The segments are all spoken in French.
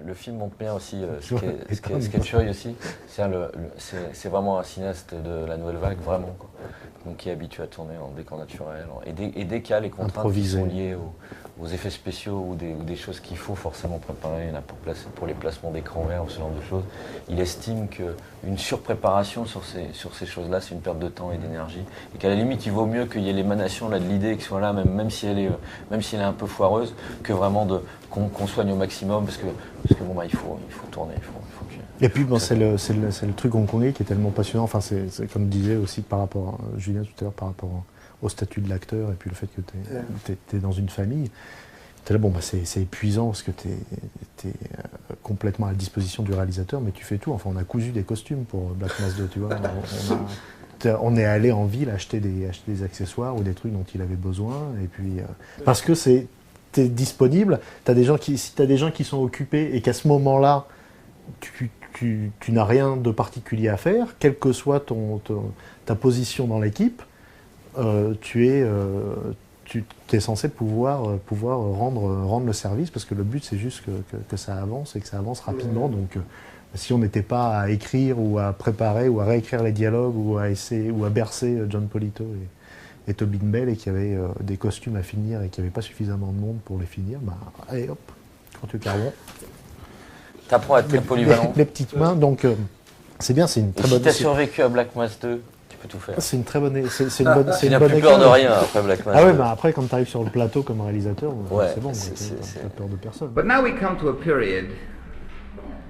Le film montre bien aussi ce qui est Choi aussi. C'est vraiment un cinéaste de la nouvelle vague, vraiment, quoi. Donc qui est habitué à tourner en décor naturel. Et dès qu'il y a les contraintes qui sont liées aux effets spéciaux ou des choses qu'il faut forcément préparer là, pour les placements d'écran vert ou ce genre de choses, il estime qu'une surpréparation sur ces choses-là, c'est une perte de temps et d'énergie. Et qu'à la limite, il vaut mieux qu'il y ait l'émanation là, de l'idée qui soit là, même si elle est un peu foireuse, que vraiment qu'on soigne au maximum, parce que bon, bah, il faut tourner. Et puis bon, c'est le truc hongkongais qui est tellement passionnant. Enfin, c'est comme disait aussi par rapport à Julien tout à l'heure, par rapport au statut de l'acteur et puis le fait que tu es dans une famille. T'es là, bon, bah, c'est épuisant parce que tu es complètement à la disposition du réalisateur, mais tu fais tout. Enfin, on a cousu des costumes pour Black Mass 2, tu vois. On est allé en ville acheter des accessoires ou des trucs dont il avait besoin. Et puis, parce que t'es disponible, si tu as des gens qui sont occupés et qu'à ce moment-là, tu n'as rien de particulier à faire, quelle que soit ta position dans l'équipe, tu es censé pouvoir rendre le service, parce que le but c'est juste que ça avance et que ça avance rapidement. Donc si on n'était pas à écrire ou à préparer ou à réécrire les dialogues ou à bercer John Polito et Tobin Bell et qu'il y avait des costumes à finir et qu'il n'y avait pas suffisamment de monde pour les finir, bah allez hop, quand tu carreaux. T'apprends à être très polyvalent. Les petites mains, donc c'est bien, c'est une très bonne... Si t'as survécu à Black Mass 2, tu peux tout faire. C'est une très bonne école. Tu n'as plus peur de rien après Black Mass 2. Ah ouais, bah après quand tu arrives sur le plateau comme réalisateur, c'est bon, t'as peur de personne. But now we come to a period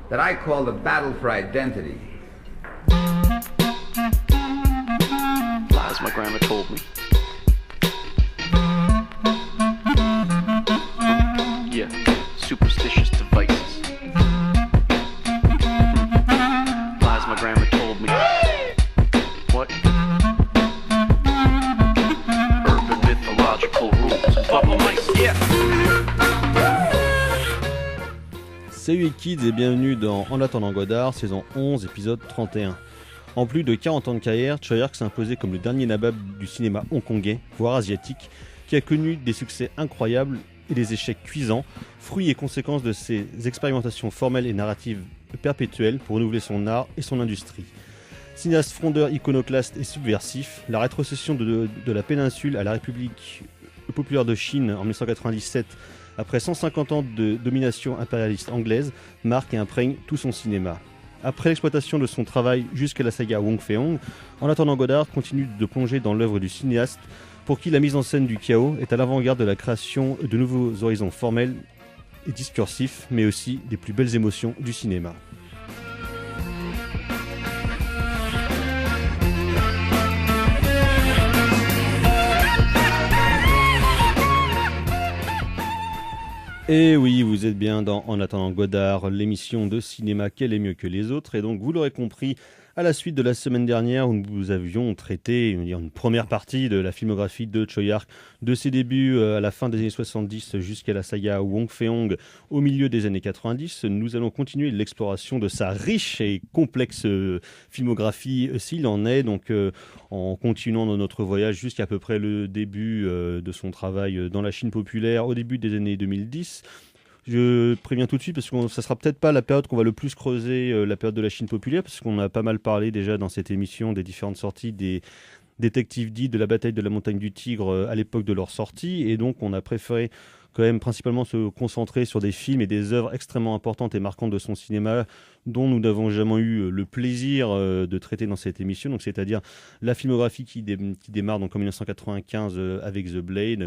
that I call the battle for identity. Lies my grandma told me. Yeah, superstitious devices. Lies my grandma told me. What? Urban mythological rules and bubble mice. Yeah. Salut kids et bienvenue dans En attendant Godard, saison 11, épisode 31. En plus de 40 ans de carrière, Choi s'est imposé comme le dernier nabab du cinéma hongkongais, voire asiatique, qui a connu des succès incroyables et des échecs cuisants, fruits et conséquences de ses expérimentations formelles et narratives perpétuelles pour renouveler son art et son industrie. Cinéaste frondeur, iconoclaste et subversif, la rétrocession de la péninsule à la République populaire de Chine en 1997, après 150 ans de domination impérialiste anglaise, marque et imprègne tout son cinéma. Après l'exploitation de son travail jusqu'à la saga Wong Fei-hung, En attendant Godard continue de plonger dans l'œuvre du cinéaste pour qui la mise en scène du chaos est à l'avant-garde de la création de nouveaux horizons formels et discursifs, mais aussi des plus belles émotions du cinéma. Et oui, vous êtes bien dans En attendant Godard, l'émission de cinéma Quel est mieux que les autres. Et donc, vous l'aurez compris, à la suite de la semaine dernière où nous avions traité une première partie de la filmographie de Choi, de ses débuts à la fin des années 70 jusqu'à la saga Wong Fei-hung au milieu des années 90, nous allons continuer l'exploration de sa riche et complexe filmographie s'il en est, donc en continuant dans notre voyage jusqu'à peu près le début de son travail dans la Chine populaire au début des années 2010. Je préviens tout de suite parce que ça sera peut-être pas la période qu'on va le plus creuser, la période de la Chine populaire, parce qu'on a pas mal parlé déjà dans cette émission des différentes sorties des Détectives D, de la bataille de la montagne du Tigre à l'époque de leur sortie, et donc on a préféré quand même principalement se concentrer sur des films et des œuvres extrêmement importantes et marquantes de son cinéma dont nous n'avons jamais eu le plaisir de traiter dans cette émission, donc c'est-à-dire la filmographie qui démarre donc en 1995 avec The Blade,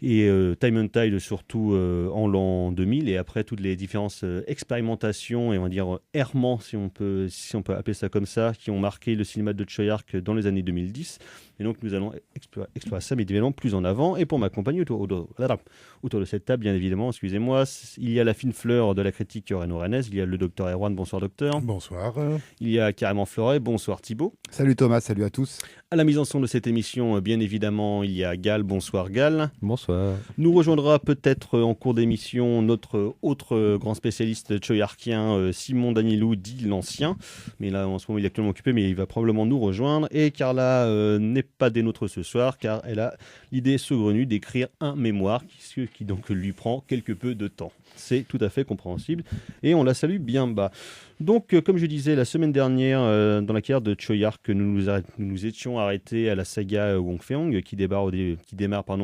et Time and Tide surtout en l'an 2000, et après toutes les différentes expérimentations et on va dire errements, si on peut appeler ça comme ça, qui ont marqué le cinéma de Choi dans les années 2010. Et donc nous allons explorer ça, mais évidemment plus en avant. Et pour m'accompagner autour de cette table, bien évidemment, excusez-moi, il y a la fine fleur de la critique Renaud Rennes, il y a le docteur Erwan, bonsoir docteur. Bonsoir. Il y a Carrément Fleuret, bonsoir Thibaut. Salut Thomas, salut à tous. À la mise en son de cette émission, bien évidemment, il y a Gal, bonsoir Gal. Bonsoir. Nous rejoindra peut-être en cours d'émission notre autre grand spécialiste choyarkien, Simon Danielou, dit l'Ancien. Mais là, en ce moment, il est actuellement occupé, mais il va probablement nous rejoindre. Et Carla n'est pas des nôtres ce soir, car elle a l'idée saugrenue d'écrire un mémoire qui donc lui prend quelque peu de temps. C'est tout à fait compréhensible et on la salue bien bas. Donc, comme je disais, la semaine dernière, dans la carrière de Choi-Ark, nous étions arrêtés à la saga Wong Fei-hung qui démarre au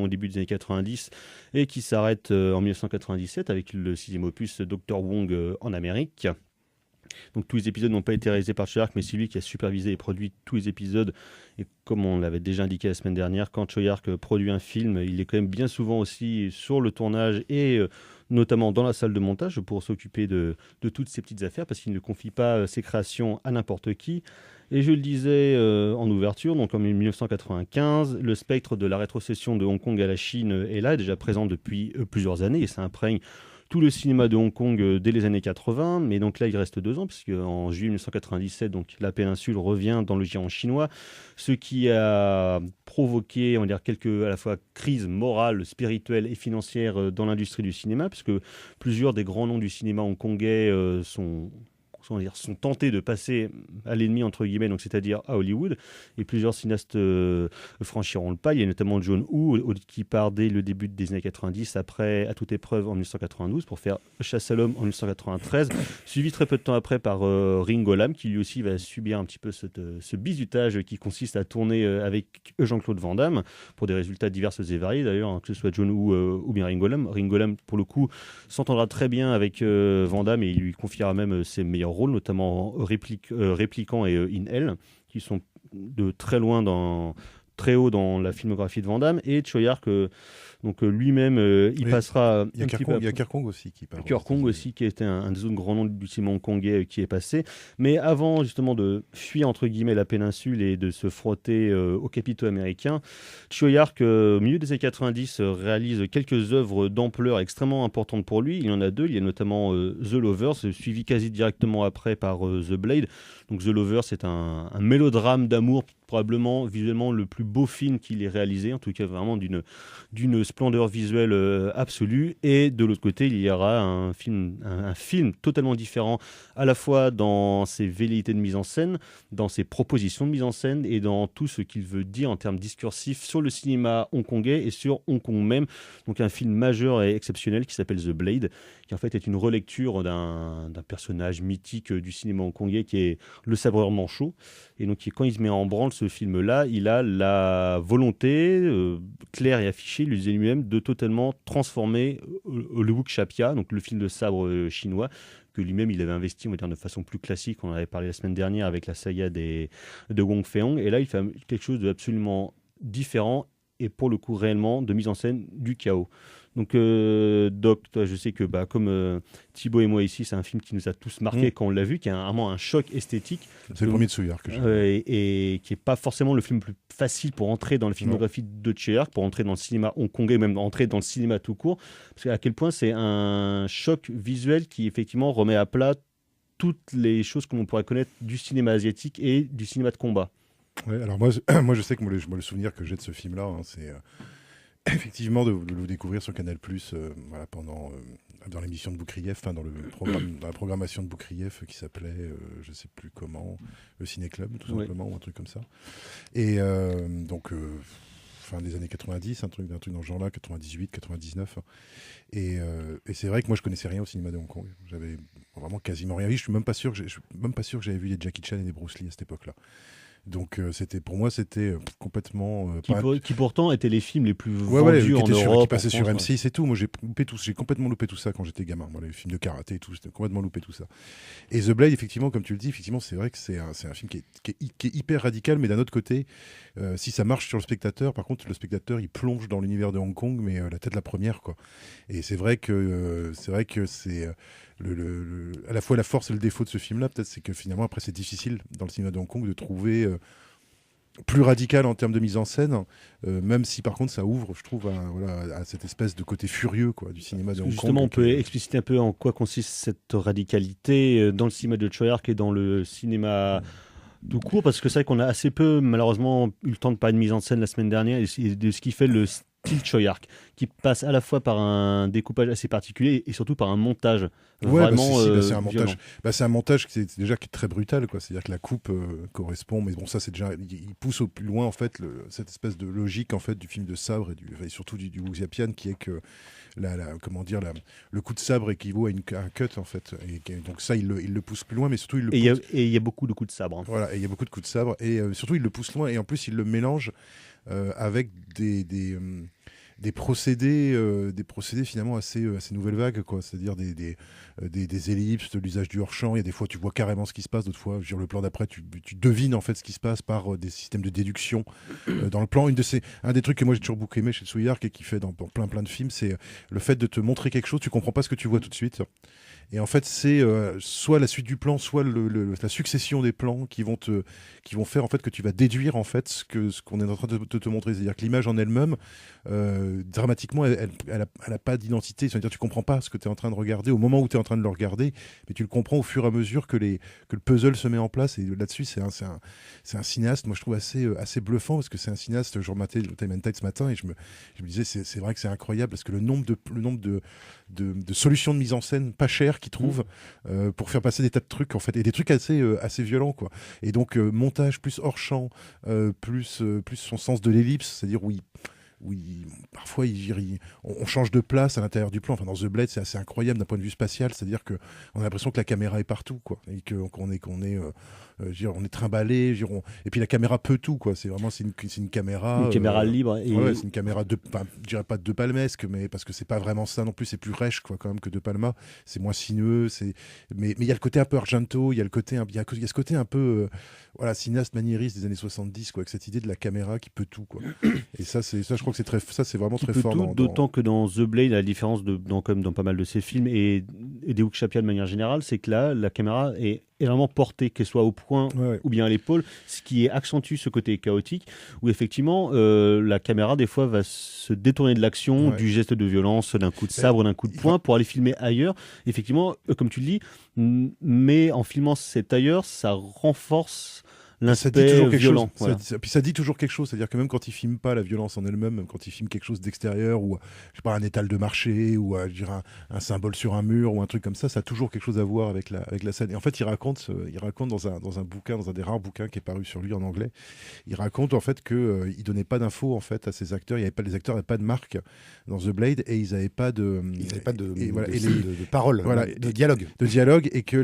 début des années 90 et qui s'arrête en 1997 avec le 6e opus Dr. Wong en Amérique. Donc tous les épisodes n'ont pas été réalisés par Choi-Ark, mais c'est lui qui a supervisé et produit tous les épisodes. Et comme on l'avait déjà indiqué la semaine dernière, quand Choi-Ark produit un film, il est quand même bien souvent aussi sur le tournage et notamment dans la salle de montage pour s'occuper de toutes ces petites affaires, parce qu'il ne confie pas ses créations à n'importe qui. Et je le disais en ouverture, donc en 1995, le spectre de la rétrocession de Hong Kong à la Chine est là, déjà présent depuis plusieurs années, et ça imprègne tout le cinéma de Hong Kong dès les années 80, mais donc là il reste 2 ans, puisque en juillet 1997, donc la péninsule revient dans le giron chinois, ce qui a provoqué, on va dire, quelques à la fois crises morales, spirituelles et financières dans l'industrie du cinéma, puisque plusieurs des grands noms du cinéma hongkongais sont tentés de passer à l'ennemi, entre guillemets, donc c'est-à-dire à Hollywood, et plusieurs cinéastes franchiront le pas. Il y a notamment John Woo qui part dès le début des années 90, après À toute épreuve en 1992, pour faire Chasse à l'homme en 1993, suivi très peu de temps après par Ringo Lam, qui lui aussi va subir un petit peu ce bizutage qui consiste à tourner avec Jean-Claude Van Damme, pour des résultats divers et variés d'ailleurs, hein, que ce soit John Woo ou bien Ringo Lam. Ringo Lam, pour le coup, s'entendra très bien avec Van Damme, et il lui confiera même ses meilleurs rôles, notamment Répliquant et In Hell, qui sont de très haut dans la filmographie de Van Damme. Et Choi-Ark, donc lui-même, il passera. Il y a Kerr Kong aussi qui part. Kerr Kong aussi, qui était un des autres grands noms du cinéma hongkongais qui est passé. Mais avant justement de fuir entre guillemets la péninsule et de se frotter aux capitaux américains, Choi-Ark, au milieu des années 90, réalise quelques œuvres d'ampleur extrêmement importantes pour lui. Il y en a 2. Il y a notamment The Lovers, suivi quasi directement après par The Blade. Donc The Lovers, c'est un mélodrame d'amour, probablement visuellement le plus beau film qu'il ait réalisé, en tout cas vraiment d'une splendeur visuelle absolue. Et de l'autre côté, il y aura un film totalement différent, à la fois dans ses velléités de mise en scène, dans ses propositions de mise en scène et dans tout ce qu'il veut dire en termes discursifs sur le cinéma hongkongais et sur Hong Kong même. Donc un film majeur et exceptionnel qui s'appelle The Blade, qui en fait est une relecture d'un personnage mythique du cinéma hongkongais qui est le sabreur manchot. Et donc quand il se met en branle ce film-là, il a la volonté claire et affichée, il le disait lui-même, de totalement transformer le wuxia, donc le film de sabre chinois, que lui-même il avait investi, on va dire, de façon plus classique. On en avait parlé la semaine dernière avec la saga de Wong Fei-hung. Et là, il fait quelque chose d'absolument différent et pour le coup réellement de mise en scène du chaos. Donc Doc, toi, je sais que comme Thibaut et moi ici, c'est un film qui nous a tous marqué quand on l'a vu, qui a vraiment un choc esthétique. C'est le premier de Choi-Ark que j'ai et qui n'est pas forcément le film le plus facile pour entrer dans la filmographie de Choi-Ark, pour entrer dans le cinéma hongkongais, même entrer dans le cinéma tout court, parce qu'à quel point c'est un choc visuel qui effectivement remet à plat toutes les choses que l'on pourrait connaître du cinéma asiatique et du cinéma de combat. Ouais, alors moi je sais que le souvenir que j'ai de ce film-là, hein, c'est effectivement de le découvrir sur Canal+, voilà, dans l'émission de Boukrieff, dans la programmation de Boukrieff qui s'appelait, je sais plus comment, le Ciné Club tout simplement, ou un truc comme ça. Et donc fin des années 90, un truc dans ce genre-là, 98, 99. Et c'est vrai que moi je connaissais rien au cinéma de Hong Kong. J'avais vraiment quasiment rien vu. Je suis même pas sûr que j'avais vu les Jackie Chan et les Bruce Lee à cette époque-là. Donc pour moi c'était complètement qui pourtant étaient les films les plus vendus en Europe, qui passaient sur M6 et tout. Moi j'ai complètement loupé tout ça quand j'étais gamin. Moi, les films de karaté et tout, j'ai complètement loupé tout ça. Et The Blade, effectivement, comme tu le dis, effectivement c'est vrai que c'est un film qui est hyper radical, mais d'un autre côté, si ça marche sur le spectateur, par contre le spectateur il plonge dans l'univers de Hong Kong, mais la tête la première, quoi. Et c'est vrai que c'est à la fois la force et le défaut de ce film-là, peut-être, c'est que finalement, après, c'est difficile dans le cinéma de Hong Kong de trouver plus radical en termes de mise en scène, même si par contre ça ouvre, je trouve, à cette espèce de côté furieux, quoi, du cinéma de Hong Kong. Justement, on peut expliciter un peu en quoi consiste cette radicalité dans le cinéma de Choi-Ark et dans le cinéma tout court, parce que c'est vrai qu'on a assez peu, malheureusement, eu le temps de parler de mise en scène la semaine dernière et de ce qui fait le style Choi-Ark, qui passe à la fois par un découpage assez particulier et surtout par un montage Ouais, vraiment c'est un violent. montage. C'est un montage qui est déjà qui est très brutal, quoi. C'est-à-dire que la coupe correspond, mais bon, ça c'est déjà, il pousse au plus loin en fait cette espèce de logique en fait du film de sabre et surtout du Wu Ziapian, qui est que comment dire, le coup de sabre équivaut à un cut en fait. Donc ça, il le pousse plus loin, mais surtout il le pousse. Et il y a beaucoup de coups de sabre. Voilà, et il y a beaucoup de coups de sabre et surtout il le pousse loin et en plus il le mélange avec des procédés finalement assez nouvelle vague, quoi. C'est-à-dire des ellipses, de l'usage du hors-champ. Il y a des fois tu vois carrément ce qui se passe, d'autres fois sur le plan d'après tu devines en fait ce qui se passe par des systèmes de déduction dans le plan. Un des trucs que moi j'ai toujours beaucoup aimé chez Tsuyark et qui fait dans plein de films, c'est le fait de te montrer quelque chose, tu comprends pas ce que tu vois tout de suite. Et en fait, c'est soit la suite du plan, soit la succession des plans qui vont faire en fait que tu vas déduire en fait ce qu'on est en train de te montrer. C'est-à-dire que l'image en elle-même, dramatiquement, elle a pas d'identité. C'est-à-dire que tu comprends pas ce que tu es en train de regarder au moment où tu es en train de le regarder, mais tu le comprends au fur et à mesure que le puzzle se met en place. Et là-dessus, c'est un cinéaste, moi je trouve assez bluffant, parce que c'est un cinéaste. Je rematais Time and Tide ce matin et je me disais c'est vrai que c'est incroyable, parce que le nombre de solutions de mise en scène pas chères qu'il trouve pour faire passer des tas de trucs en fait, et des trucs assez violents, quoi. Et donc montage plus hors champ, plus son sens de l'ellipse, c'est-à-dire oui, parfois on change de place à l'intérieur du plan. Enfin, dans The Blade, c'est assez incroyable d'un point de vue spatial, c'est-à-dire que on a l'impression que la caméra est partout, quoi, et qu'on est trimballé, et puis la caméra peut tout, quoi. C'est une caméra libre. Ouais, c'est une caméra je dirais pas de palmesque, mais parce que c'est pas vraiment ça non plus, c'est plus rêche, quoi, quand même, que De Palma. C'est moins sinueux, mais il y a le côté un peu Argento, il y a ce côté un peu voilà, cinéaste maniériste des années 70, quoi, avec cette idée de la caméra qui peut tout, quoi. Et ça je crois que c'est vraiment très fort. D'autant que dans The Blade, la différence comme dans pas mal de ses films et des Hook Chapial de manière générale, c'est que là, la caméra est vraiment portée, qu'elle soit au poing ou bien à l'épaule, ce qui accentue ce côté chaotique, où effectivement la caméra des fois va se détourner de l'action, du geste de violence, d'un coup de sabre, d'un coup de poing, pour aller filmer ailleurs. Effectivement, comme tu le dis, mais en filmant cet ailleurs, ça renforce l'aspect violent. Voilà. Puis ça dit toujours quelque chose, c'est-à-dire que même quand il filme pas la violence en elle-même, même quand il filme quelque chose d'extérieur, ou je sais pas, un étal de marché, ou je dirais un symbole sur un mur, ou un truc comme ça a toujours quelque chose à voir avec la scène. Et en fait, il raconte dans un bouquin, dans un des rares bouquins qui est paru sur lui en anglais, il raconte en fait que il donnait pas d'infos en fait à ses acteurs. Les acteurs n'avaient pas de marque dans The Blade, et ils n'avaient pas de paroles, voilà, de dialogue, et que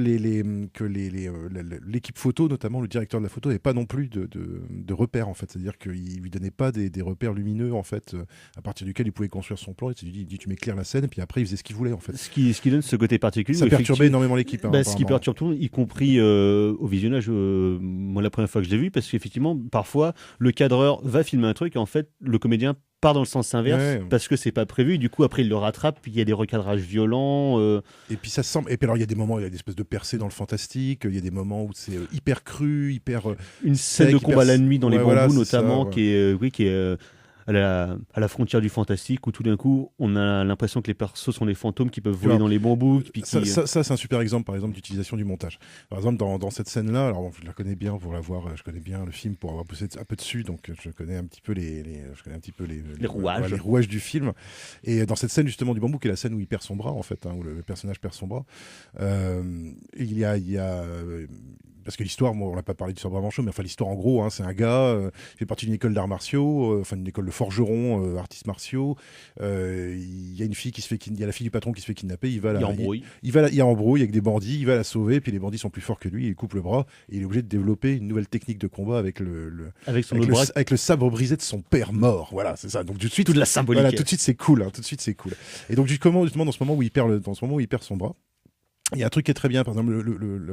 l'équipe photo, notamment le directeur de la photo, n'avait pas non plus de repères, en fait. C'est-à-dire qu'il lui donnait pas des repères lumineux, en fait, à partir duquel il pouvait construire son plan. Il dit tu m'éclaires la scène, et puis après il faisait ce qu'il voulait, en fait. Ce qui donne ce côté particulier. Ça perturbait énormément l'équipe. Ce qui perturbe tout le monde, y compris au visionnage, moi la première fois que je l'ai vu, parce qu'effectivement parfois le cadreur va filmer un truc et en fait le comédien part dans le sens inverse parce que c'est pas prévu, et du coup après il le rattrape, puis il y a des recadrages violents et puis ça semble, et puis alors il y a des moments, il y a des espèces de percées dans le fantastique, il y a des moments où c'est hyper cru, hyper une scène de combat la nuit dans les bambous notamment, ça, qui est à la frontière du fantastique, où tout d'un coup on a l'impression que les persos sont des fantômes qui peuvent voler dans les bambous. Ça c'est un super exemple, par exemple, d'utilisation du montage. Par exemple, dans cette scène-là, alors je la connais bien pour l'avoir, je connais bien le film pour avoir bossé un peu dessus, donc je connais un petit peu les rouages du film. Et dans cette scène justement du bambou, qui est la scène où il perd son bras, en fait, où le personnage perd son bras, il y a parce que l'histoire, on l'a pas parlé du sabre manchot, mais enfin l'histoire en gros, c'est un gars qui fait partie d'une école d'arts martiaux, une école de forgerons, artistes martiaux. Il y a une fille il y a la fille du patron qui se fait kidnapper. Il y a embrouille avec des bandits. Il va la sauver, puis les bandits sont plus forts que lui. Il coupe le bras et il est obligé de développer une nouvelle technique de combat avec le sabre brisé de son père mort. Voilà, c'est ça. Donc tout de suite, toute la symbolique. Voilà, tout de suite c'est cool. Et donc justement dans ce moment où il perd son bras. Il y a un truc qui est très bien, par exemple,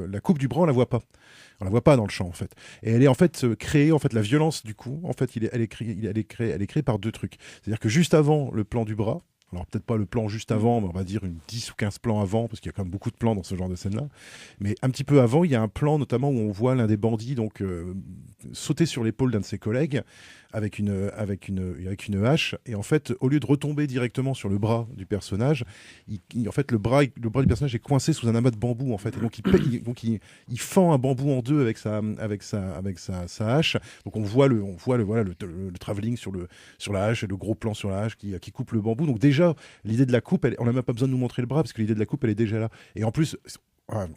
la coupe du bras, on la voit pas dans le champ, en fait. Et elle est en fait créée, en fait, la violence du coup, en fait, elle est créée par deux trucs. C'est-à-dire que juste avant le plan du bras, Alors peut-être pas le plan juste avant, mais on va dire une 10 ou 15 plans avant, parce qu'il y a quand même beaucoup de plans dans ce genre de scène-là. Mais un petit peu avant, il y a un plan notamment où on voit l'un des bandits donc sauter sur l'épaule d'un de ses collègues avec une hache, et en fait, au lieu de retomber directement sur le bras du personnage, en fait, le bras du personnage est coincé sous un amas de bambou, en fait, et donc il fend un bambou en deux avec sa hache. Donc on voit le travelling sur la hache et le gros plan sur la hache qui coupe le bambou. Donc déjà, l'idée de la coupe, on n'a même pas besoin de nous montrer le bras parce que l'idée de la coupe, elle est déjà là. Et en plus,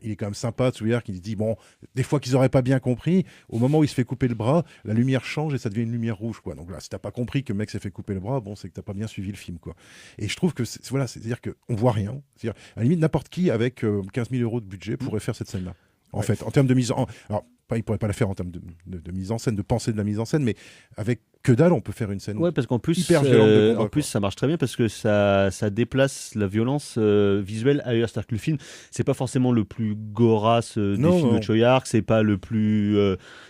il est quand même sympa de souvenir qu'il dit bon, des fois qu'ils auraient pas bien compris, au moment où il se fait couper le bras, la lumière change et ça devient une lumière rouge, quoi. Donc là, si t'as pas compris que le mec s'est fait couper le bras, bon, c'est que t'as pas bien suivi le film, quoi. Et je trouve que c'est-à-dire qu'on voit rien. C'est-à-dire, à la limite, n'importe qui avec 15 000 € de budget pourrait faire cette scène-là. En fait, en termes de mise en... Alors, il pourrait pas la faire en termes de mise en scène, de pensée de la mise en scène, mais avec que dalle, on peut faire une scène parce qu'en plus, hyper violente. En plus, ça marche très bien parce que ça déplace la violence visuelle ailleurs. C'est-à-dire que le film, c'est pas forcément le plus gorasse des films de Choi Ark, c'est pas le plus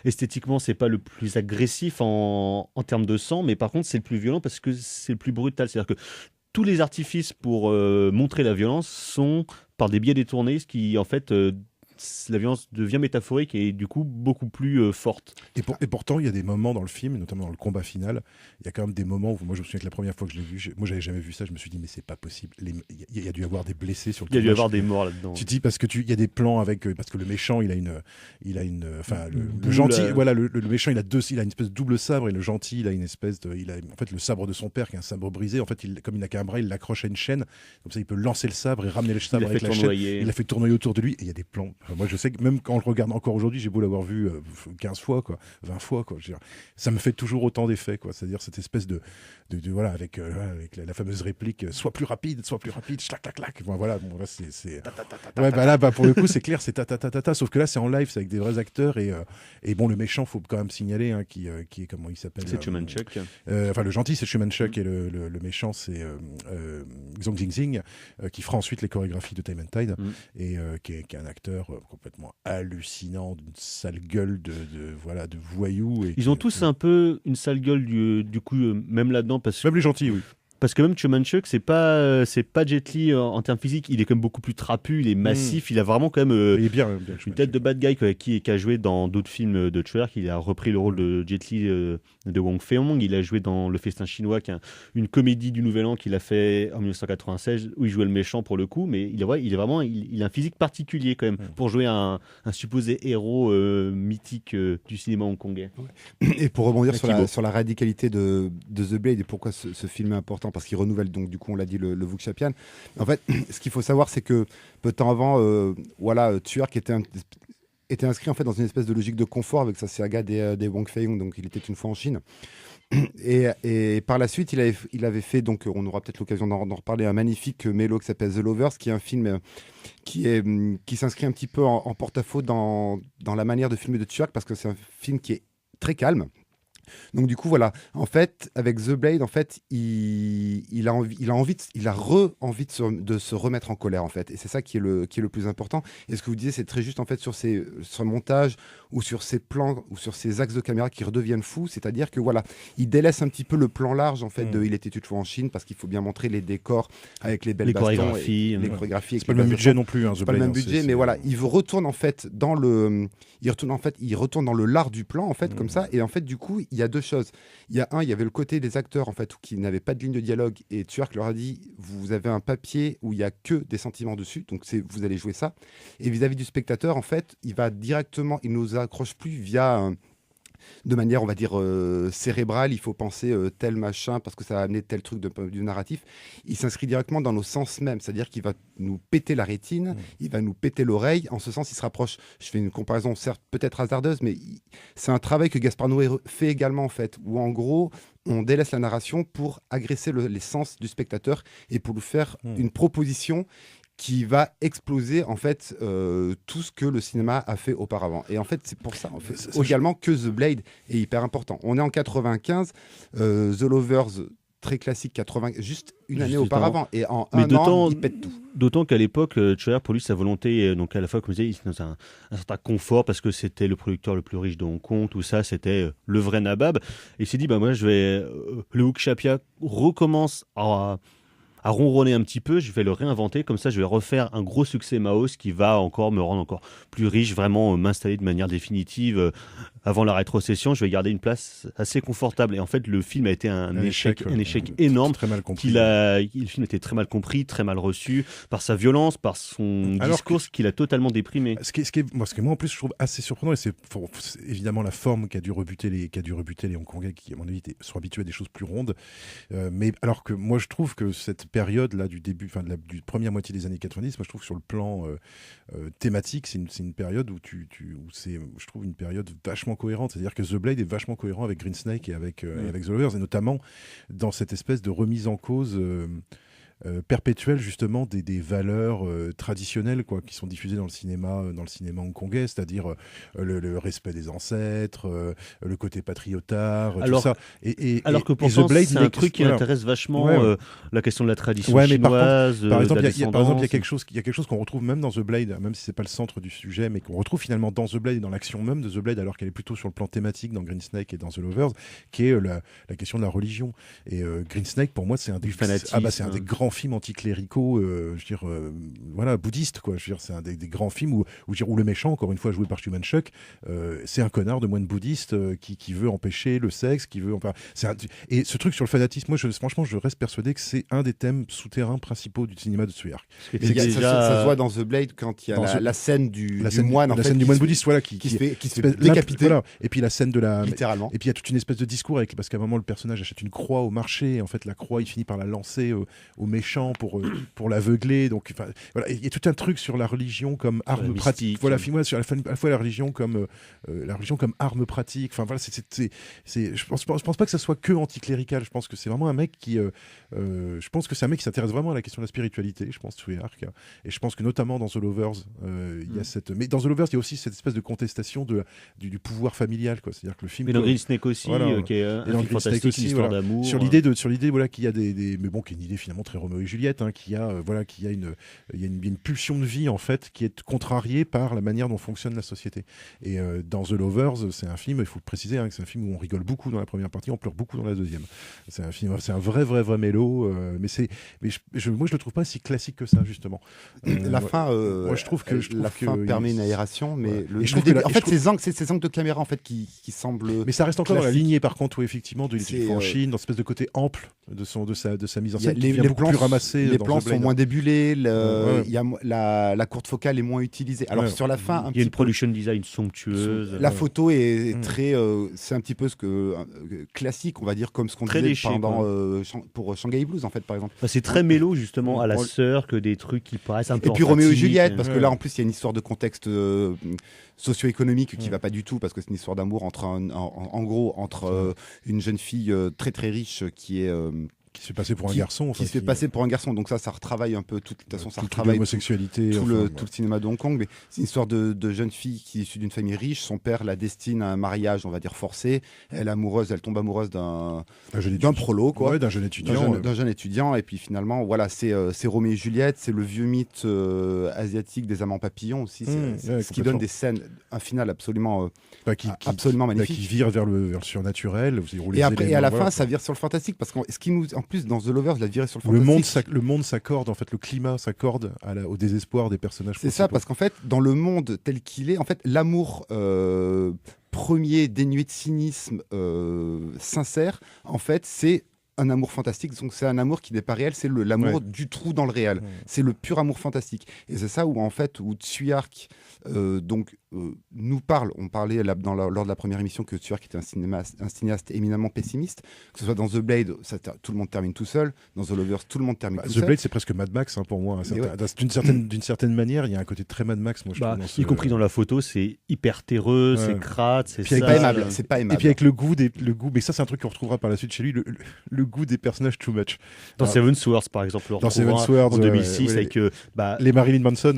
esthétiquement, c'est pas le plus agressif en termes de sang, mais par contre, c'est le plus violent parce que c'est le plus brutal. C'est-à-dire que tous les artifices pour montrer la violence sont par des biais détournés, ce qui en fait la violence devient métaphorique et du coup beaucoup plus forte. Et pourtant, il y a des moments dans le film, notamment dans le combat final, il y a quand même des moments où, moi je me souviens que la première fois que je l'ai vu, moi j'avais jamais vu ça, je me suis dit mais c'est pas possible, il y a dû y avoir des blessés sur le tournage. Il y a dû y avoir des morts là-dedans. Tu te dis parce que il y a des plans avec, parce que le méchant il a une enfin le gentil, voilà, le méchant il a une espèce de double sabre et le gentil il a une espèce de, en fait le sabre de son père qui est un sabre brisé, en fait comme il n'a qu'un bras, il l'accroche à une chaîne, comme ça il peut lancer le sabre et ramener le sabre avec la chaîne. Il l'a fait tournoyer autour de lui et il y a des plans. Moi je sais que même quand on le regarde encore aujourd'hui, j'ai beau l'avoir vu 15 fois, quoi, 20 fois, quoi. Je veux dire, ça me fait toujours autant d'effet, quoi. C'est-à-dire cette espèce de voilà, avec la fameuse réplique sois plus rapide, clac, clac, clac. Bon, voilà, bon, là, c'est... Ouais, là, pour le coup, c'est clair, c'est ta, sauf que là, c'est en live, c'est avec des vrais acteurs, et bon, le méchant, faut quand même signaler, hein, qui est, comment il s'appelle? C'est Chumanchuk. Enfin, le gentil, c'est Chumanchuk, et le méchant, c'est Zhong Jingjing, qui fera ensuite les chorégraphies de Time and Tide, et qui est un acteur complètement hallucinant, d'une sale gueule de voyous. Ils ont tous un peu une sale gueule du coup, même là-dedans. Même les gentils, oui. Parce que même Chumanchuk, c'est pas Jet Li en termes physiques, il est quand même beaucoup plus trapu, il est massif, il a vraiment quand même il est bien, une tête de bad guy qui a joué dans d'autres films de Choi Ark. Il a repris le rôle de Jet Li de Wong Fei-hong, il a joué dans Le Festin chinois, qui est une comédie du Nouvel An qu'il a fait en 1996, où il jouait le méchant pour le coup, mais il a un physique particulier quand même, pour jouer un supposé héros mythique du cinéma hongkongais. Et pour rebondir sur la radicalité de The Blade et pourquoi ce film est important, parce qu'il renouvelle, donc du coup on l'a dit, le Wuxia-Pian. En fait, ce qu'il faut savoir, c'est que peu de temps avant, Choi Ark était inscrit en fait dans une espèce de logique de confort avec sa saga des Wong Fei-hong, donc il était une fois en Chine. Et par la suite, il avait fait, donc on aura peut-être l'occasion d'en reparler, un magnifique mélo qui s'appelle The Lovers, qui est un film qui s'inscrit un petit peu en porte-à-faux dans la manière de filmer de Choi Ark, parce que c'est un film qui est très calme. Donc du coup voilà, en fait avec The Blade, en fait il a envie de se remettre en colère, en fait, et c'est ça qui est le plus important. Et ce que vous disiez, c'est très juste, en fait, sur ce montage ou sur ces plans ou sur ces axes de caméra qui redeviennent fous, c'est-à-dire que voilà, il délaisse un petit peu le plan large, en fait, de Il était une fois en Chine, parce qu'il faut bien montrer les décors avec les belles bastons, chorégraphies, les chorégraphies. C'est pas le même budget non plus, hein, c'est pas le même budget, mais voilà, il retourne en fait dans le lard du plan, en fait, comme ça. Et en fait, du coup, il y a deux choses. Il y avait le côté des acteurs, en fait, qui n'avaient pas de ligne de dialogue, et Choi Ark leur a dit, vous avez un papier où il y a que des sentiments dessus, donc vous allez jouer ça. Et vis-à-vis du spectateur, en fait, il nous accroche plus via de manière, on va dire, cérébrale, il faut penser tel machin parce que ça va amener tel truc du narratif. Il s'inscrit directement dans nos sens mêmes, c'est-à-dire qu'il va nous péter la rétine, il va nous péter l'oreille. En ce sens, il se rapproche. Je fais une comparaison certes peut-être hasardeuse, mais c'est un travail que Gaspard Noé fait également, en fait, où en gros, on délaisse la narration pour agresser les sens du spectateur et pour lui faire une proposition qui va exploser, en fait, tout ce que le cinéma a fait auparavant. Et en fait, c'est pour ça, en fait, également que The Blade est hyper important. On est en 95, The Lovers, très classique, 80, juste une année auparavant, et en un an, il pète tout. D'autant qu'à l'époque, Choi Ark, pour lui, sa volonté, donc à la fois, comme je disais, il était dans un certain confort, parce que c'était le producteur le plus riche de Hong Kong, tout ça, c'était le vrai nabab. Et il s'est dit, moi, le Wuxia Pian recommence à à ronronner un petit peu, je vais le réinventer, comme ça je vais refaire un gros succès Maos qui va encore me rendre encore plus riche, vraiment m'installer de manière définitive avant la rétrocession, je vais garder une place assez confortable. Et en fait, le film a été un échec énorme. Très mal compris. Le film était très mal compris, très mal reçu, par sa violence, par son discours, qu'il a totalement déprimé. Ce qui est moi en plus je trouve assez surprenant, et c'est évidemment la forme qui a dû rebuter les Hongkongais qui, à mon avis, sont habitués à des choses plus rondes. Mais alors que moi je trouve que cette période-là du début, du première moitié des années 90, moi je trouve que sur le plan thématique, c'est une période où c'est, je trouve, une période vachement cohérente. C'est-à-dire que The Blade est vachement cohérent avec Green Snake et avec The Lovers, et notamment dans cette espèce de remise en cause perpétuelle justement des valeurs traditionnelles qui sont diffusées dans le cinéma hongkongais, c'est-à-dire le respect des ancêtres, le côté patriotard, tout ça. Alors que pourtant c'est un truc qui intéresse vachement la question de la tradition chinoise. Par exemple, il y a quelque chose qu'on retrouve même dans The Blade, même si c'est pas le centre du sujet, mais qu'on retrouve finalement dans The Blade et dans l'action même de The Blade, alors qu'elle est plutôt sur le plan thématique dans Green Snake et dans The Lovers, qui est la question de la religion. Et Green Snake, pour moi, c'est un des grands films anticléricaux, bouddhistes, quoi. Je veux dire, c'est un des grands films où le méchant, encore une fois joué par Chuman Shuk, c'est un connard de moine bouddhiste qui veut empêcher le sexe, et ce truc sur le fanatisme, moi franchement je reste persuadé que c'est un des thèmes souterrains principaux du cinéma de Tsui Hark. Ça se voit dans The Blade quand il y a la scène du moine, la scène du moine bouddhiste, qui se fait décapiter. Et puis la scène de la littéralement. Et puis il y a toute une espèce de discours parce qu'à un moment le personnage achète une croix au marché, et en fait la croix il finit par la lancer au méchant pour l'aveugler. Donc il y a tout un truc sur la religion comme arme pratique. Sur à la fois la religion comme arme pratique. Enfin voilà, je pense pas que ça soit que anticlérical. Je pense que c'est vraiment un mec qui s'intéresse vraiment à la question de la spiritualité. Je pense Tsui Hark, et je pense que notamment dans The Lovers, il y a cette. Mais dans The Lovers, il y a aussi cette espèce de contestation du pouvoir familial, quoi. C'est-à-dire que le film. Mais dans Green Snake aussi, qui est un film fantastique, une histoire d'amour. Sur l'idée qu'il y a mais bon, qui est une idée finalement très Roméo et Juliette, qu'il y a une pulsion de vie en fait qui est contrariée par la manière dont fonctionne la société. Et dans The Lovers, c'est un film, il faut le préciser, que c'est un film où on rigole beaucoup dans la première partie, on pleure beaucoup dans la deuxième. C'est un vrai mélo, moi je le trouve pas si classique que ça, justement. La fin, moi je trouve que la fin permet une aération, mais ces angles de caméra en fait qui semblent. Mais ça reste encore dans la lignée, par contre, où effectivement de en Chine, dans cette espèce de côté ample de sa mise en scène, qui vient beaucoup plus ramassée. Les plans sont moins débulés, la courte focale est moins utilisée. Alors sur la fin, il y a une production design somptueuse. La photo est très, c'est un petit peu ce que classique, on va dire, comme ce qu'on disait pour Shanghai Blues en fait, par exemple. C'est très mélo justement à la sœur, que des trucs qui paraissent un peu. Et puis Roméo et Juliette, parce que là en plus il y a une histoire de contexte socio-économique qui va pas du tout, parce que c'est une histoire d'amour entre une jeune fille très très riche qui se fait passer pour un garçon. Qui se fait passer pour un garçon. Donc ça retravaille un peu, de toute façon, ça retravaille l'homosexualité. Tout le cinéma de Hong Kong. Mais c'est une histoire de jeune fille qui est issue d'une famille riche. Son père la destine à un mariage, on va dire, forcé. Elle tombe amoureuse d'un prolo, quoi. Ouais, d'un jeune étudiant. D'un jeune étudiant. Et puis finalement, voilà, c'est Roméo et Juliette, c'est le vieux mythe asiatique des amants papillons aussi. Ce qui donne des scènes, un final absolument magnifique. Qui vire vers le surnaturel. Et après, à la fin, ça vire sur le fantastique, parce que en plus, dans The Lovers, la virée sur le fantastique. Le monde s'accorde, en fait, le climat s'accorde au désespoir des personnages. C'est ça, parce qu'en fait, dans le monde tel qu'il est, en fait, l'amour premier, dénué de cynisme, sincère, en fait, c'est un amour fantastique. Donc c'est un amour qui n'est pas réel, c'est l'amour du trou dans le réel. C'est le pur amour fantastique. Et c'est ça où Tsui Hark nous parle. On parlait lors de la première émission que Tsui Hark était un cinéaste éminemment pessimiste. Que ce soit dans The Blade, tout le monde termine tout seul. Dans The Lovers, tout le monde termine tout seul. The Blade, c'est presque Mad Max pour moi. D'une certaine manière, il y a un côté très Mad Max. Moi, je trouve, y compris dans la photo, c'est hyper terreux, c'est crade, c'est pas aimable. C'est pas aimable. Et puis avec le goût, mais ça c'est un truc qu'on retrouvera par la suite chez lui, le goût des personnages too much. Dans Seven Swords, par exemple, dans Seven Swords, en 2006, avec les Marilyn Manson,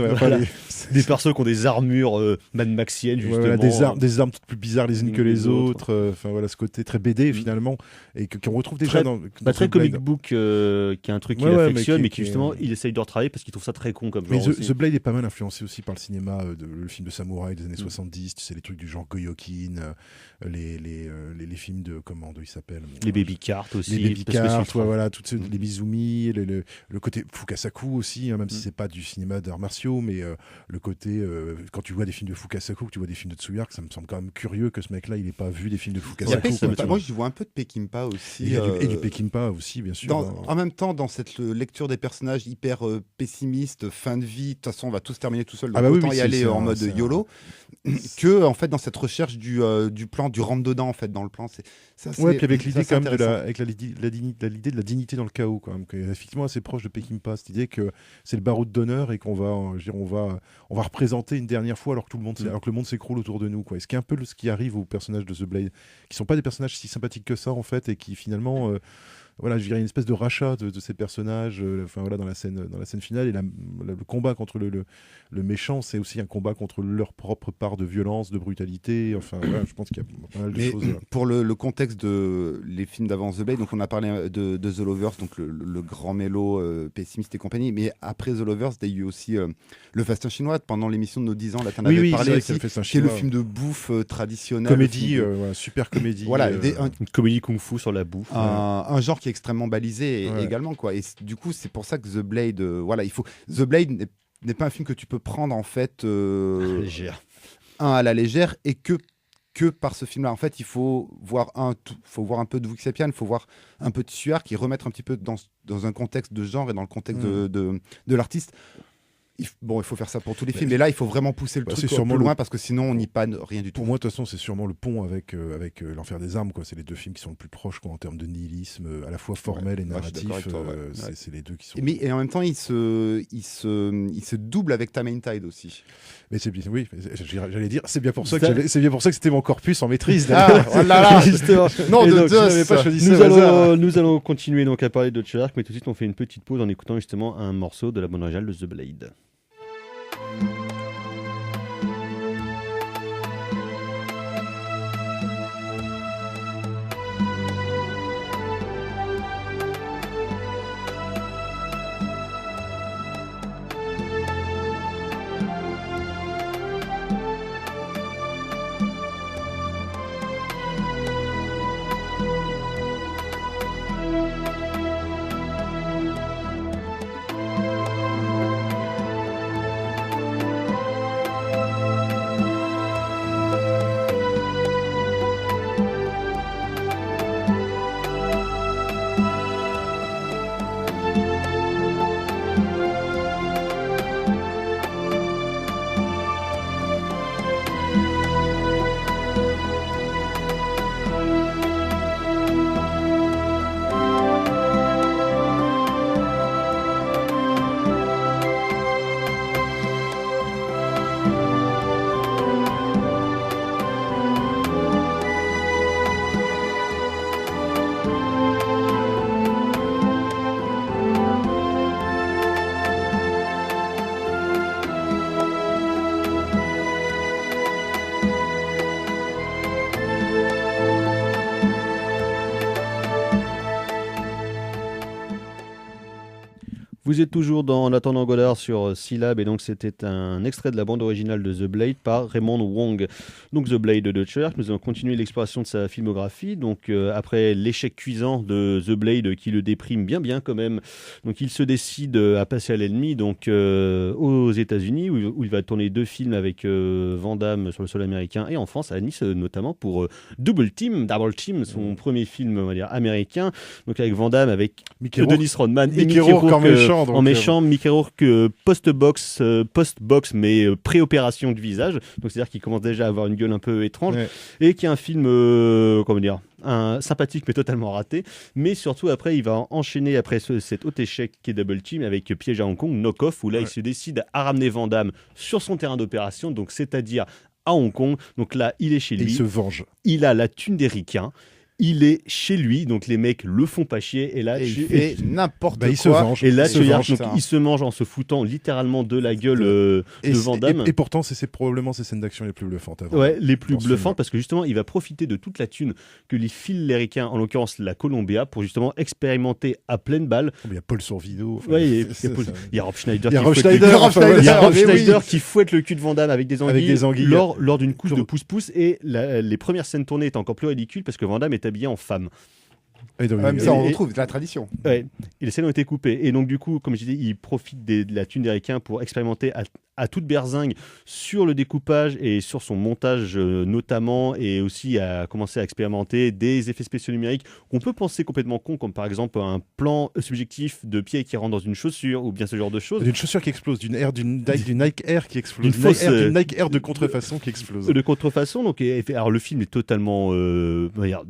des persos qui ont des armures Mad Maxiennes, justement. Voilà, des armes toutes plus bizarres les unes que les autres. Enfin voilà, ce côté très BD finalement, et qu'on retrouve déjà dans très comic book, qui est un truc qu'il affectionne, mais qui justement il essaye de retravailler parce qu'il trouve ça très con comme genre. Mais The Blade est pas mal influencé aussi par le cinéma, le film de samouraï des années 70, tu sais, les trucs du genre Goyokin, les films de comment ils s'appellent, les Baby Cart aussi, les Baby Cart, voilà, toutes les Mizumi, le côté Fukasaku aussi, hein, même si c'est pas du cinéma d'arts martiaux, mais le côté quand tu vois des films de Fukasaku, que tu vois des films de Tsuyark, ça me semble quand même curieux que ce mec-là il ait pas vu des films de Fukasaku. Moi je vois un peu de Peckinpah aussi, et du Peckinpah aussi bien sûr. En même temps, dans cette lecture des personnages hyper pessimistes, fin de vie, de toute façon on va tous terminer tout seul, donc autant y aller en mode YOLO, que en fait dans cette recherche du plan, du rentre dedans en fait dans le plan, c'est ça. Ouais, puis avec l'idée quand même avec l'idée de la dignité dans le chaos quand même, qui est effectivement assez proche de Peckinpah, cette idée que c'est le baroud d'honneur et qu'on va, on va représenter une dernière fois alors que alors que le monde s'écroule autour de nous, quoi. Et ce qui est un peu ce qui arrive aux personnages de The Blade, qui sont pas des personnages si sympathiques que ça en fait, et qui finalement voilà, je dirais une espèce de rachat de ces personnages, enfin voilà, dans la scène finale, et le combat contre le méchant, c'est aussi un combat contre leur propre part de violence, de brutalité. Enfin voilà, je pense qu'il y a pas mal de choses. Pour le contexte de les films d'avant The Blade, donc on a parlé de The Lovers, donc le grand mélo pessimiste et compagnie, mais après The Lovers, il y a eu aussi le Festin chinois pendant l'émission de nos 10 ans. Là, t'en avais parlé aussi, qui est le film de bouffe traditionnel, comédie, super comédie. Voilà, une comédie kung-fu sur la bouffe. Un genre qui est extrêmement balisé également, quoi. Et du coup, c'est pour ça que The Blade, The Blade n'est pas un film que tu peux prendre en fait à la légère, et que par ce film-là. En fait, il faut voir un peu de Vuxiapian, il faut voir un peu de Suar, qui remettre un petit peu dans un contexte de genre et dans le contexte de l'artiste. Il faut faire ça pour tous les films, mais là il faut vraiment pousser le truc plus loin, parce que sinon on n'y panne rien du tout. Pour moi, de toute façon, c'est sûrement le pont avec l'Enfer des armes, quoi. C'est les deux films qui sont le plus proches, quoi, en termes de nihilisme, à la fois formel et narratif. C'est les deux qui sont. Et en même temps, il se double avec Time and Tide aussi. Mais c'est bien, oui, j'allais dire, c'est bien pour ça que c'était mon corpus en maîtrise. Non, n'avais pas choisi ça. Nous allons continuer donc à parler de Tsuyark, mais tout de suite on fait une petite pause en écoutant justement un morceau de la bande originale de The Blade. Vous êtes toujours dans En attendant Godard sur Syllab, et donc c'était un extrait de la bande originale de The Blade par Raymond Wong. Donc The Blade de Tsuyark, nous allons continuer l'exploration de sa filmographie. Donc après l'échec cuisant de The Blade qui le déprime bien quand même, donc il se décide à passer à l'ennemi, donc aux États-Unis où il va tourner 2 films avec Van Damme sur le sol américain et en France à Nice notamment pour Double Team, son premier film on va dire américain. Donc avec Van Damme, avec Dennis Rodman et Mickey Rourke en méchant, Mickey Rourke post-box mais pré-opération du visage, donc c'est-à-dire qu'il commence déjà à avoir une gueule un peu étrange, et qui est un film sympathique mais totalement raté, mais surtout après il va enchaîner après cet autre échec qui est Double Team avec Piège à Hong Kong, Knock-Off, où là il se décide à ramener Van Damme sur son terrain d'opération, donc c'est-à-dire à Hong Kong. Donc là il est chez lui, il se venge, il a la thune des ricains. il est chez lui, donc les mecs le font pas chier, et là il fait n'importe quoi. Il se venge. Et là, il il se mange en se foutant littéralement de la gueule de Van Damme. Et pourtant, c'est probablement ces scènes d'action les plus bluffantes. Les plus bluffantes, parce que justement, il va profiter de toute la thune que les file les ricains, en l'occurrence la Columbia, pour justement expérimenter à pleine balle. Il y a Paul Sorvino. Il y a Rob Schneider qui fouette le cul de Van Damme avec des anguilles, lors d'une couche de pouce-pouce, et les premières scènes tournées étaient encore plus ridicules parce que Van Damme est habillé en femme. Ça, on retrouve de la tradition. Et les scènes ont été coupées. Et donc, du coup, comme je disais, il profite de la thune des ricains pour expérimenter à toute berzingue sur le découpage et sur son montage notamment, et aussi à commencer à expérimenter des effets spéciaux numériques qu'on peut penser complètement cons, comme par exemple un plan subjectif de pied qui rentre dans une chaussure, ou bien ce genre de choses. D'une chaussure qui explose, d'une Nike Air qui explose, d'une Nike Air de contrefaçon qui explose. De contrefaçon, donc, alors le film est totalement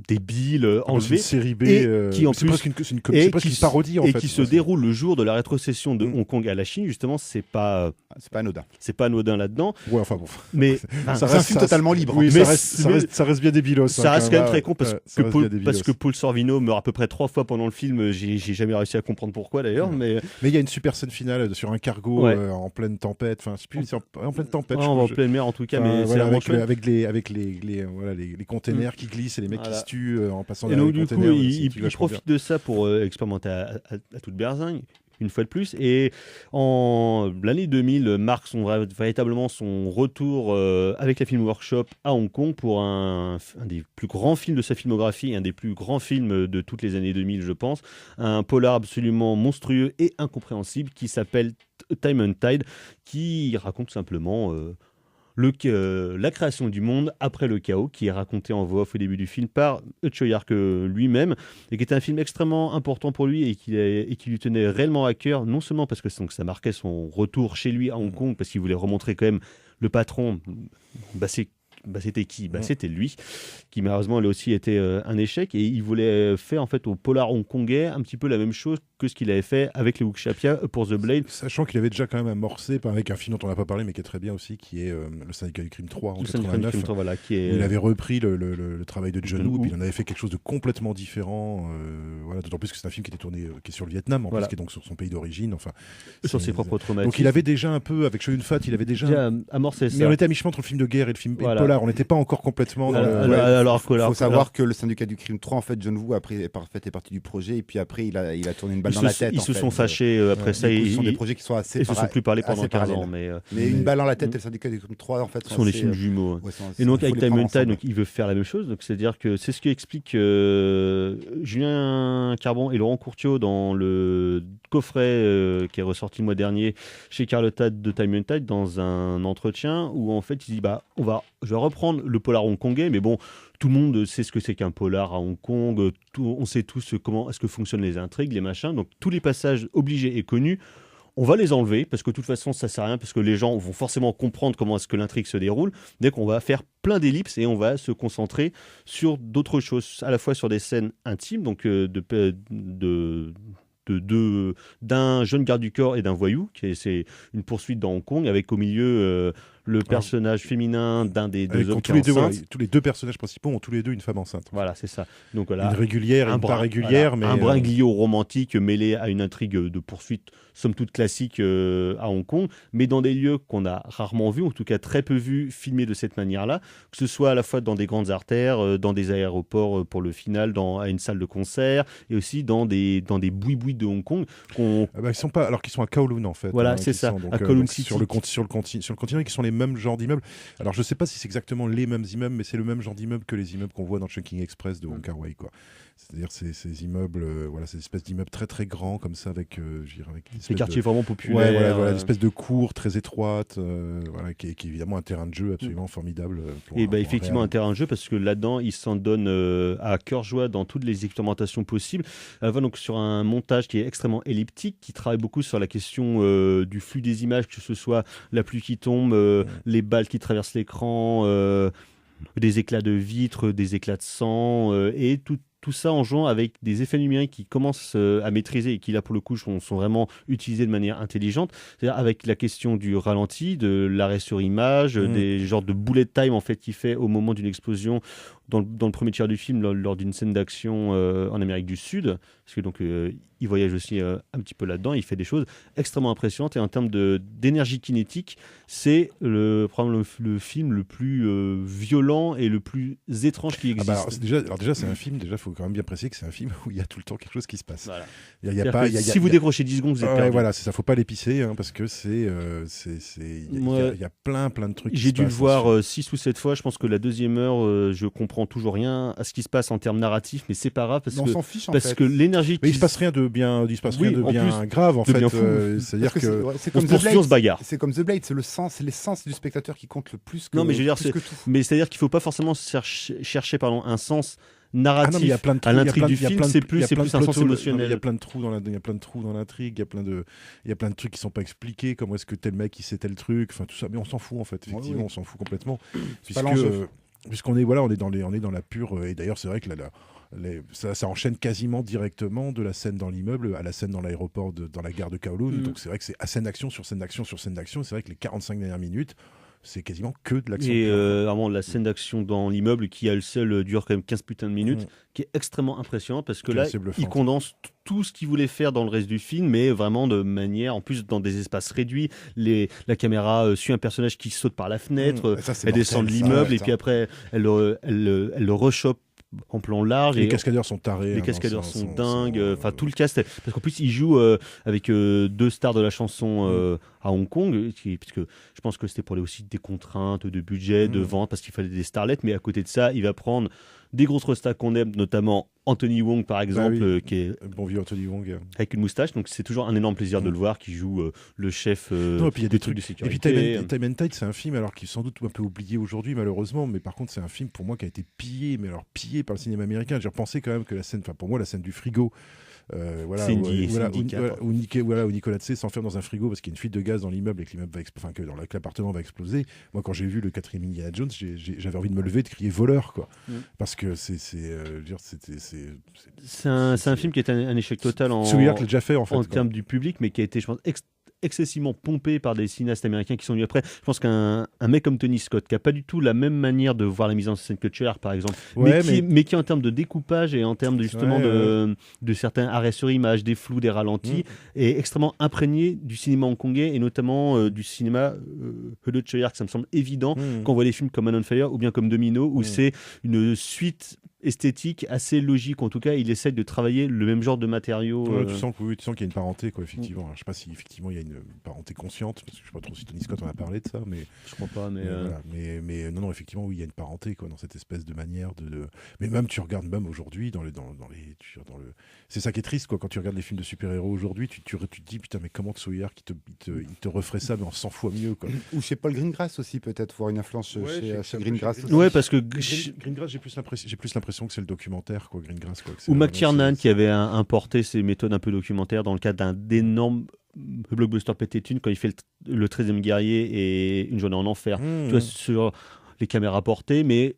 débile, enlevé. Une série B, qui en plus c'est presque une parodie en fait. Et qui se déroule le jour de la rétrocession de Hong Kong à la Chine, justement, c'est pas anodin. C'est pas anodin là-dedans. Ouais, enfin bon. Mais c'est un film totalement libre. Oui, ça reste bien débilos. Ça reste quand même très con parce que Paul Sorvino meurt à peu près 3 fois pendant le film. J'ai jamais réussi à comprendre pourquoi d'ailleurs. Mais il y a une super scène finale sur un cargo en pleine tempête. Enfin, je sais plus, en pleine tempête. En pleine mer en tout cas. Mais voilà, avec les containers qui glissent et les mecs qui se tuent en passant derrière les containers. Et donc du coup, il profite de ça pour expérimenter à toute berzingue. Une fois de plus, et en l'année 2000 marque véritablement son retour avec la Film Workshop à Hong Kong pour un des plus grands films de sa filmographie, un des plus grands films de toutes les années 2000 je pense, un polar absolument monstrueux et incompréhensible qui s'appelle Time and Tide, qui raconte simplement la création du monde après le chaos, qui est raconté en voix off au début du film par Choyark lui-même, et qui était un film extrêmement important pour lui et qui lui tenait réellement à cœur, non seulement parce que ça marquait son retour chez lui à Hong Kong, parce qu'il voulait remontrer quand même le patron, c'était qui ? C'était lui, qui malheureusement lui aussi était un échec, et il voulait faire en fait au polar hongkongais un petit peu la même chose que ce qu'il avait fait avec les Wuxia pour The Blade. Sachant qu'il avait déjà quand même amorcé avec un film dont on n'a pas parlé mais qui est très bien aussi, qui est Le Syndicat du Crime 3 en 89, où il avait repris le travail de John Woo, puis il en avait fait quelque chose de complètement différent, d'autant plus que c'est un film qui était tourné qui est sur le Vietnam en plus, qui est donc sur son pays d'origine, sur ses propres traumatismes. Donc il avait déjà un peu, avec Chow Yun-fat, il avait déjà amorcé ça. Mais on était à mi-chemin entre le film de guerre et le film polar, on n'était pas encore complètement dans il faut savoir que Le Syndicat du Crime 3, en fait, John Woo est partie du projet, et puis après il a tourné une balle dans la tête. Ils se sont fâchés après ça. Ce sont des projets qui sont assez se sont plus parlé pendant 15 ans. Mais une balle dans la tête et Le Syndicat du Crime 3, en fait, sont des films jumeaux. Et donc avec Time and Tide, il veut faire la même chose. Donc c'est-à-dire que c'est ce qui explique Julien Carbon et Laurent Courtiot dans le coffret qui est ressorti le mois dernier chez Carlotta de Time and Tide, dans un entretien où en fait il dit je vais reprendre le polar hongkongais, mais bon, tout le monde sait ce que c'est qu'un polar à Hong Kong, on sait tous comment est-ce que fonctionnent les intrigues, les machins, donc tous les passages obligés et connus, on va les enlever, parce que de toute façon ça sert à rien, parce que les gens vont forcément comprendre comment est-ce que l'intrigue se déroule, dès qu'on va faire plein d'ellipses et on va se concentrer sur d'autres choses, à la fois sur des scènes intimes, donc d'un jeune garde du corps et d'un voyou, c'est une poursuite dans Hong Kong, avec au milieu le personnage féminin d'un des deux hommes qui est enceinte. Tous les deux personnages principaux ont tous les deux une femme enceinte. Voilà, c'est ça. Donc, voilà, une régulière et une pas régulière. Un bringuillot romantique mêlé à une intrigue de poursuite, somme toute classique à Hong Kong, mais dans des lieux qu'on a rarement vus, en tout cas très peu vus, filmés de cette manière-là, que ce soit à la fois dans des grandes artères, dans des aéroports pour le final, à une salle de concert, et aussi dans des boui-boui de Hong Kong. Ils sont pas, alors qu'ils sont à Kowloon en fait. Voilà, c'est ça, à Kowloon City. Sur le continent, qui sont les mêmes genres d'immeubles. Alors je sais pas si c'est exactement les mêmes immeubles, mais c'est le même genre d'immeuble que les immeubles qu'on voit dans Chungking Express de Wong Kar-wai, quoi. C'est-à-dire ces immeubles, ces espèces d'immeubles très très grands comme ça, avec des quartiers vraiment populaires, des espèces de cours très étroites, qui est évidemment un terrain de jeu absolument formidable. Effectivement un terrain de jeu, parce que là-dedans ils s'en donnent à cœur joie dans toutes les expérimentations possibles. Donc sur un montage qui est extrêmement elliptique, qui travaille beaucoup sur la question du flux des images, que ce soit la pluie qui tombe, les balles qui traversent l'écran, des éclats de vitres, des éclats de sang, et tout ça en jouant avec des effets numériques qui commencent à maîtriser et qui là pour le coup sont vraiment utilisés de manière intelligente, c'est-à-dire avec la question du ralenti, de l'arrêt sur image, des genres de bullet time en fait qu'il fait au moment d'une explosion, dans le premier tiers du film lors d'une scène d'action en Amérique du Sud, parce que donc il voyage aussi un petit peu là-dedans, il fait des choses extrêmement impressionnantes, et en termes d'énergie kinétique, c'est probablement le film le plus violent et le plus étrange qui existe. Alors déjà c'est un film, il faut quand même bien préciser que c'est un film où il y a tout le temps quelque chose qui se passe. Voilà. Si vous décrochez 10 secondes, vous êtes perdu. Voilà, c'est ça, faut pas l'épicer, hein, parce que il y a plein de trucs. J'ai dû le voir 6 ou 7 fois, je pense que la deuxième heure, je comprends toujours rien à ce qui se passe en termes narratifs, mais c'est pas grave, parce que l'énergie... Mais il se passe rien de bien, grave, en fait. C'est-à-dire que... on se poursuit, on se bagarre. C'est comme The Blade, c'est l'essence du spectateur qui compte le plus que non, mais je veux dire, c'est-à-dire qu'il faut pas forcément chercher un sens narratif à l'intrigue du film, c'est plus un sens émotionnel. Il y a plein de trous dans l'intrigue, il y a plein de trucs qui sont pas expliqués, comment est-ce que tel mec il sait tel truc, enfin tout ça, mais on s'en fout en fait, effectivement, on s'en fout complètement, puisqu'on est dans la pure, et d'ailleurs c'est vrai que ça enchaîne quasiment directement de la scène dans l'immeuble à la scène dans l'aéroport, dans la gare de Kowloon, donc c'est vrai que c'est à scène d'action sur scène d'action sur scène d'action, c'est vrai que les 45 dernières minutes c'est quasiment que de l'action. Et vraiment la scène d'action dans l'immeuble qui à elle seule dure quand même 15 putains de minutes, qui est extrêmement impressionnant, parce que là il condense tout ce qu'il voulait faire dans le reste du film, mais vraiment de manière, en plus dans des espaces réduits. La caméra suit un personnage qui saute par la fenêtre, elle descend de l'immeuble, et puis après elle le rechoppe en plan large. Les cascadeurs sont tarés. Les cascadeurs sont dingues. Enfin, tout le cast. Parce qu'en plus, il joue avec deux stars de la chanson à Hong Kong, puisque je pense que c'était pour aussi des contraintes de budget, de vente, parce qu'il fallait des starlets. Mais à côté de ça, il va prendre des grosses restas qu'on aime, notamment Anthony Wong par exemple, qui est bon vieux Anthony Wong avec une moustache, donc c'est toujours un énorme plaisir de le voir, qui joue le chef non, et puis il y a des trucs de sécurité. Et puis Time and Tide, c'est un film alors qui est sans doute un peu oublié aujourd'hui malheureusement, mais par contre c'est un film pour moi qui a été pillé par le cinéma américain. J'ai repensé quand même que pour moi la scène du frigo, où Nicolas Tsé s'enferme dans un frigo parce qu'il y a une fuite de gaz dans l'immeuble et que l'appartement va exploser. Moi, quand j'ai vu le 4e Indiana Jones, j'avais envie de me lever, de crier voleur, quoi. Parce que c'est un film qui est un échec total en termes du public, mais qui a été, je pense, excessivement pompé par des cinéastes américains qui sont venus après. Je pense qu'un mec comme Tony Scott, qui n'a pas du tout la même manière de voir la mise en scène que Treyarch par exemple, mais qui en termes de découpage et en termes de certains arrêts sur image, des flous, des ralentis, est extrêmement imprégné du cinéma hongkongais, et notamment du cinéma de Treyarch. Ça me semble évident quand on voit des films comme Man on Fire ou bien comme Domino, où c'est une suite esthétique assez logique. En tout cas, il essaie de travailler le même genre de matériaux. Tu sens qu'il y a une parenté, quoi, effectivement. Alors, je sais pas si effectivement il y a une parenté consciente, parce que je sais pas trop si Tony Scott en a parlé de ça, mais je crois pas. Mais non, effectivement, oui, il y a une parenté, quoi, dans cette espèce de manière de. Mais même tu regardes aujourd'hui c'est ça qui est triste, quoi, quand tu regardes les films de super-héros aujourd'hui, tu te dis putain, mais comment Tsuyark il te referait ça, mais en 100 fois mieux, quoi. Ou chez Paul Greengrass aussi, peut-être voir une influence chez Greengrass. Ouais, parce que Greengrass, j'ai plus l'impression que c'est le documentaire, quoi, Greengrass, quoi. Ou McTiernan qui avait importé ses méthodes un peu documentaires dans le cadre d'un énorme blockbuster pété thunes quand il fait le 13e guerrier et Une journée en enfer. Tu vois, sur les caméras portées, mais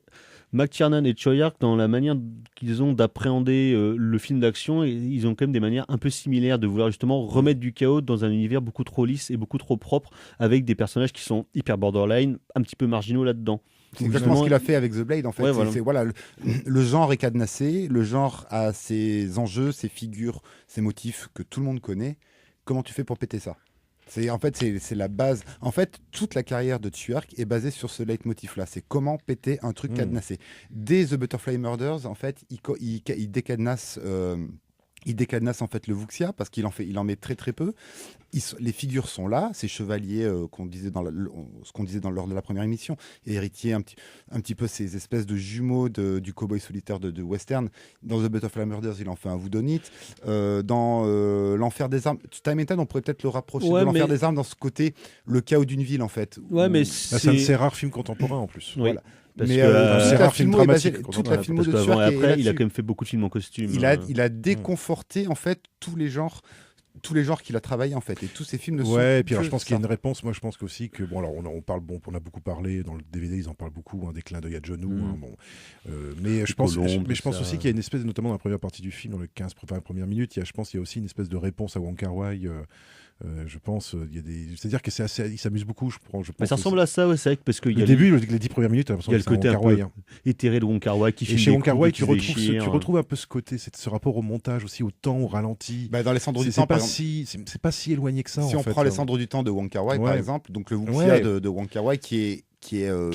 McTiernan et Choyark, dans la manière qu'ils ont d'appréhender le film d'action, ils ont quand même des manières un peu similaires de vouloir justement remettre du chaos dans un univers beaucoup trop lisse et beaucoup trop propre, avec des personnages qui sont hyper borderline, un petit peu marginaux là-dedans. C'est exactement ce qu'il a fait avec The Blade, en fait. Le genre est cadenassé, le genre a ses enjeux, ses figures, ses motifs que tout le monde connaît. Comment tu fais pour péter ça ? C'est la base. En fait, toute la carrière de Tsuyark est basée sur ce leitmotiv-là. C'est comment péter un truc cadenassé. Dès The Butterfly Murders, en fait, il décadenasse. Il décadenasse en fait le Wuxia parce qu'il en met très très peu. Les figures sont là, ces chevaliers ce qu'on disait lors de la première émission, et héritier un petit peu ces espèces de jumeaux du cowboy solitaire de western. Dans The Butterfly Murders, il en fait un Whodunit. Dans l'enfer des armes, Time and Tide, on pourrait peut-être le rapprocher de l'enfer des armes dans ce côté, le chaos d'une ville en fait. Mais c'est un de ces rares films contemporains en plus. Oui. Voilà. Parce mais toute la filmo de Tsuyark après, il a quand même fait beaucoup de films en costume. Il a déconforté en fait tous les genres qu'il a travaillé en fait, et tous ces films ne sont et puis alors je pense qu'il y a une réponse. Moi je pense aussi que on a beaucoup parlé dans le DVD, ils en parlent beaucoup, des clins d'œil à John Woo, mais je pense aussi qu'il y a une espèce, notamment dans la première partie du film, dans les 15 premières minutes, je pense qu'il y a aussi une espèce de réponse à Wong Kar-wai Je pense, c'est-à-dire que il s'amuse beaucoup. Je pense ça ressemble à ça, ouais, c'est vrai, parce que le début, les 10 premières minutes, il y a le côté un peu éthéré de Wong Kar-wai qui filme. Et chez Wong Kar-wai, tu retrouves un peu ce côté, ce rapport au montage aussi, au temps, au ralenti. Dans Les Cendres du Temps, c'est pas si éloigné que ça. Si on prend Les Cendres du Temps de Wong Kar-wai, par exemple, donc le Wuxia de Wong Kar-wai qui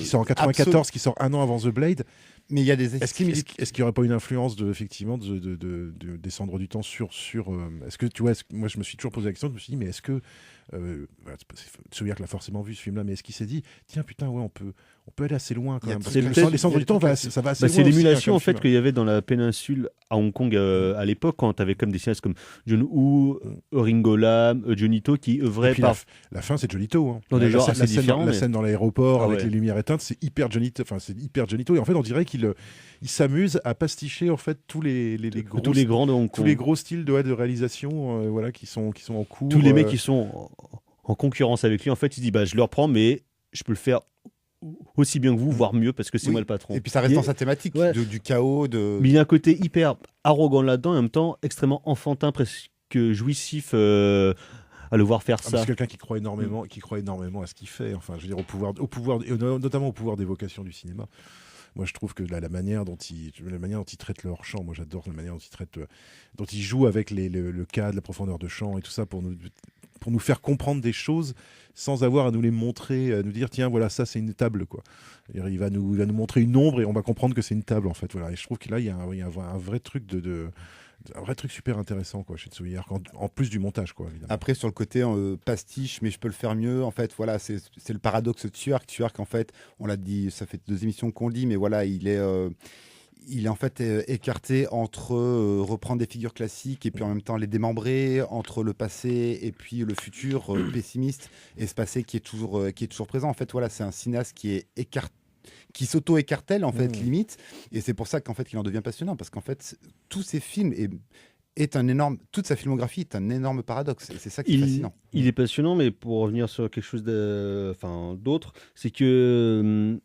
sort en 94, qui sort un an avant The Blade. Mais il y a des est-ce qu'il n'y aurait pas une influence effectivement des Cendres du Temps sur est-ce que tu vois, moi je me suis toujours posé la question, je me suis dit mais est-ce que Tsuyark l'a forcément vu ce film-là, mais est-ce qu'il s'est dit tiens putain ouais on peut aller assez loin quand même, parce que Les Cendres du Temps ça va assez loin. C'est l'émulation en fait qu'il y avait dans la péninsule à Hong Kong à l'époque, quand tu avais comme des cinéastes comme John Woo, Ringo Lam, Johnny To qui œuvraient par... La fin c'est Johnny To, hein. Dans des genres assez différents, la scène dans l'aéroport avec les lumières éteintes, c'est hyper Johnny To, et en fait on dirait qu'il s'amuse à pasticher en fait tous les grands de Hong Kong, tous les gros styles de réalisation qui sont en cours, tous les mecs qui sont en concurrence avec lui. En fait il dit je le reprends, mais je peux le faire aussi bien que vous, voire mieux, parce que c'est moi le patron. Et puis ça reste dans sa thématique du chaos. Mais il y a un côté hyper arrogant là-dedans, et en même temps extrêmement enfantin, presque jouissif à le voir faire ça. C'est quelqu'un qui croit énormément à ce qu'il fait. Enfin, je veux dire, au pouvoir, notamment au pouvoir d'évocation du cinéma. Moi, je trouve que la manière dont ils traitent leur chant, moi j'adore la manière dont ils jouent avec le cadre, la profondeur de chant et tout ça pour nous faire comprendre des choses sans avoir à nous les montrer, à nous dire tiens voilà ça c'est une table quoi. Il va nous montrer une ombre et on va comprendre que c'est une table en fait, voilà. Et je trouve que là il y a un vrai truc un vrai truc super intéressant quoi chez Tsuyark, en plus du montage quoi évidemment. Après sur le côté pastiche mais je peux le faire mieux, en fait voilà, c'est le paradoxe de Tsuyark en fait, on l'a dit, ça fait 2 émissions qu'on le dit, mais voilà il est en fait écarté entre reprendre des figures classiques et puis en même temps les démembrer, entre le passé et puis le futur pessimiste, et ce passé qui est toujours présent. En fait, voilà, c'est un cinéaste qui est qui s'auto-écartèle en fait limite, et c'est pour ça qu'en fait qu'il en devient passionnant, parce qu'en fait tous ces films toute sa filmographie est un énorme paradoxe, et c'est ça qui est fascinant. Il est passionnant, mais pour revenir sur quelque chose d'autre, c'est que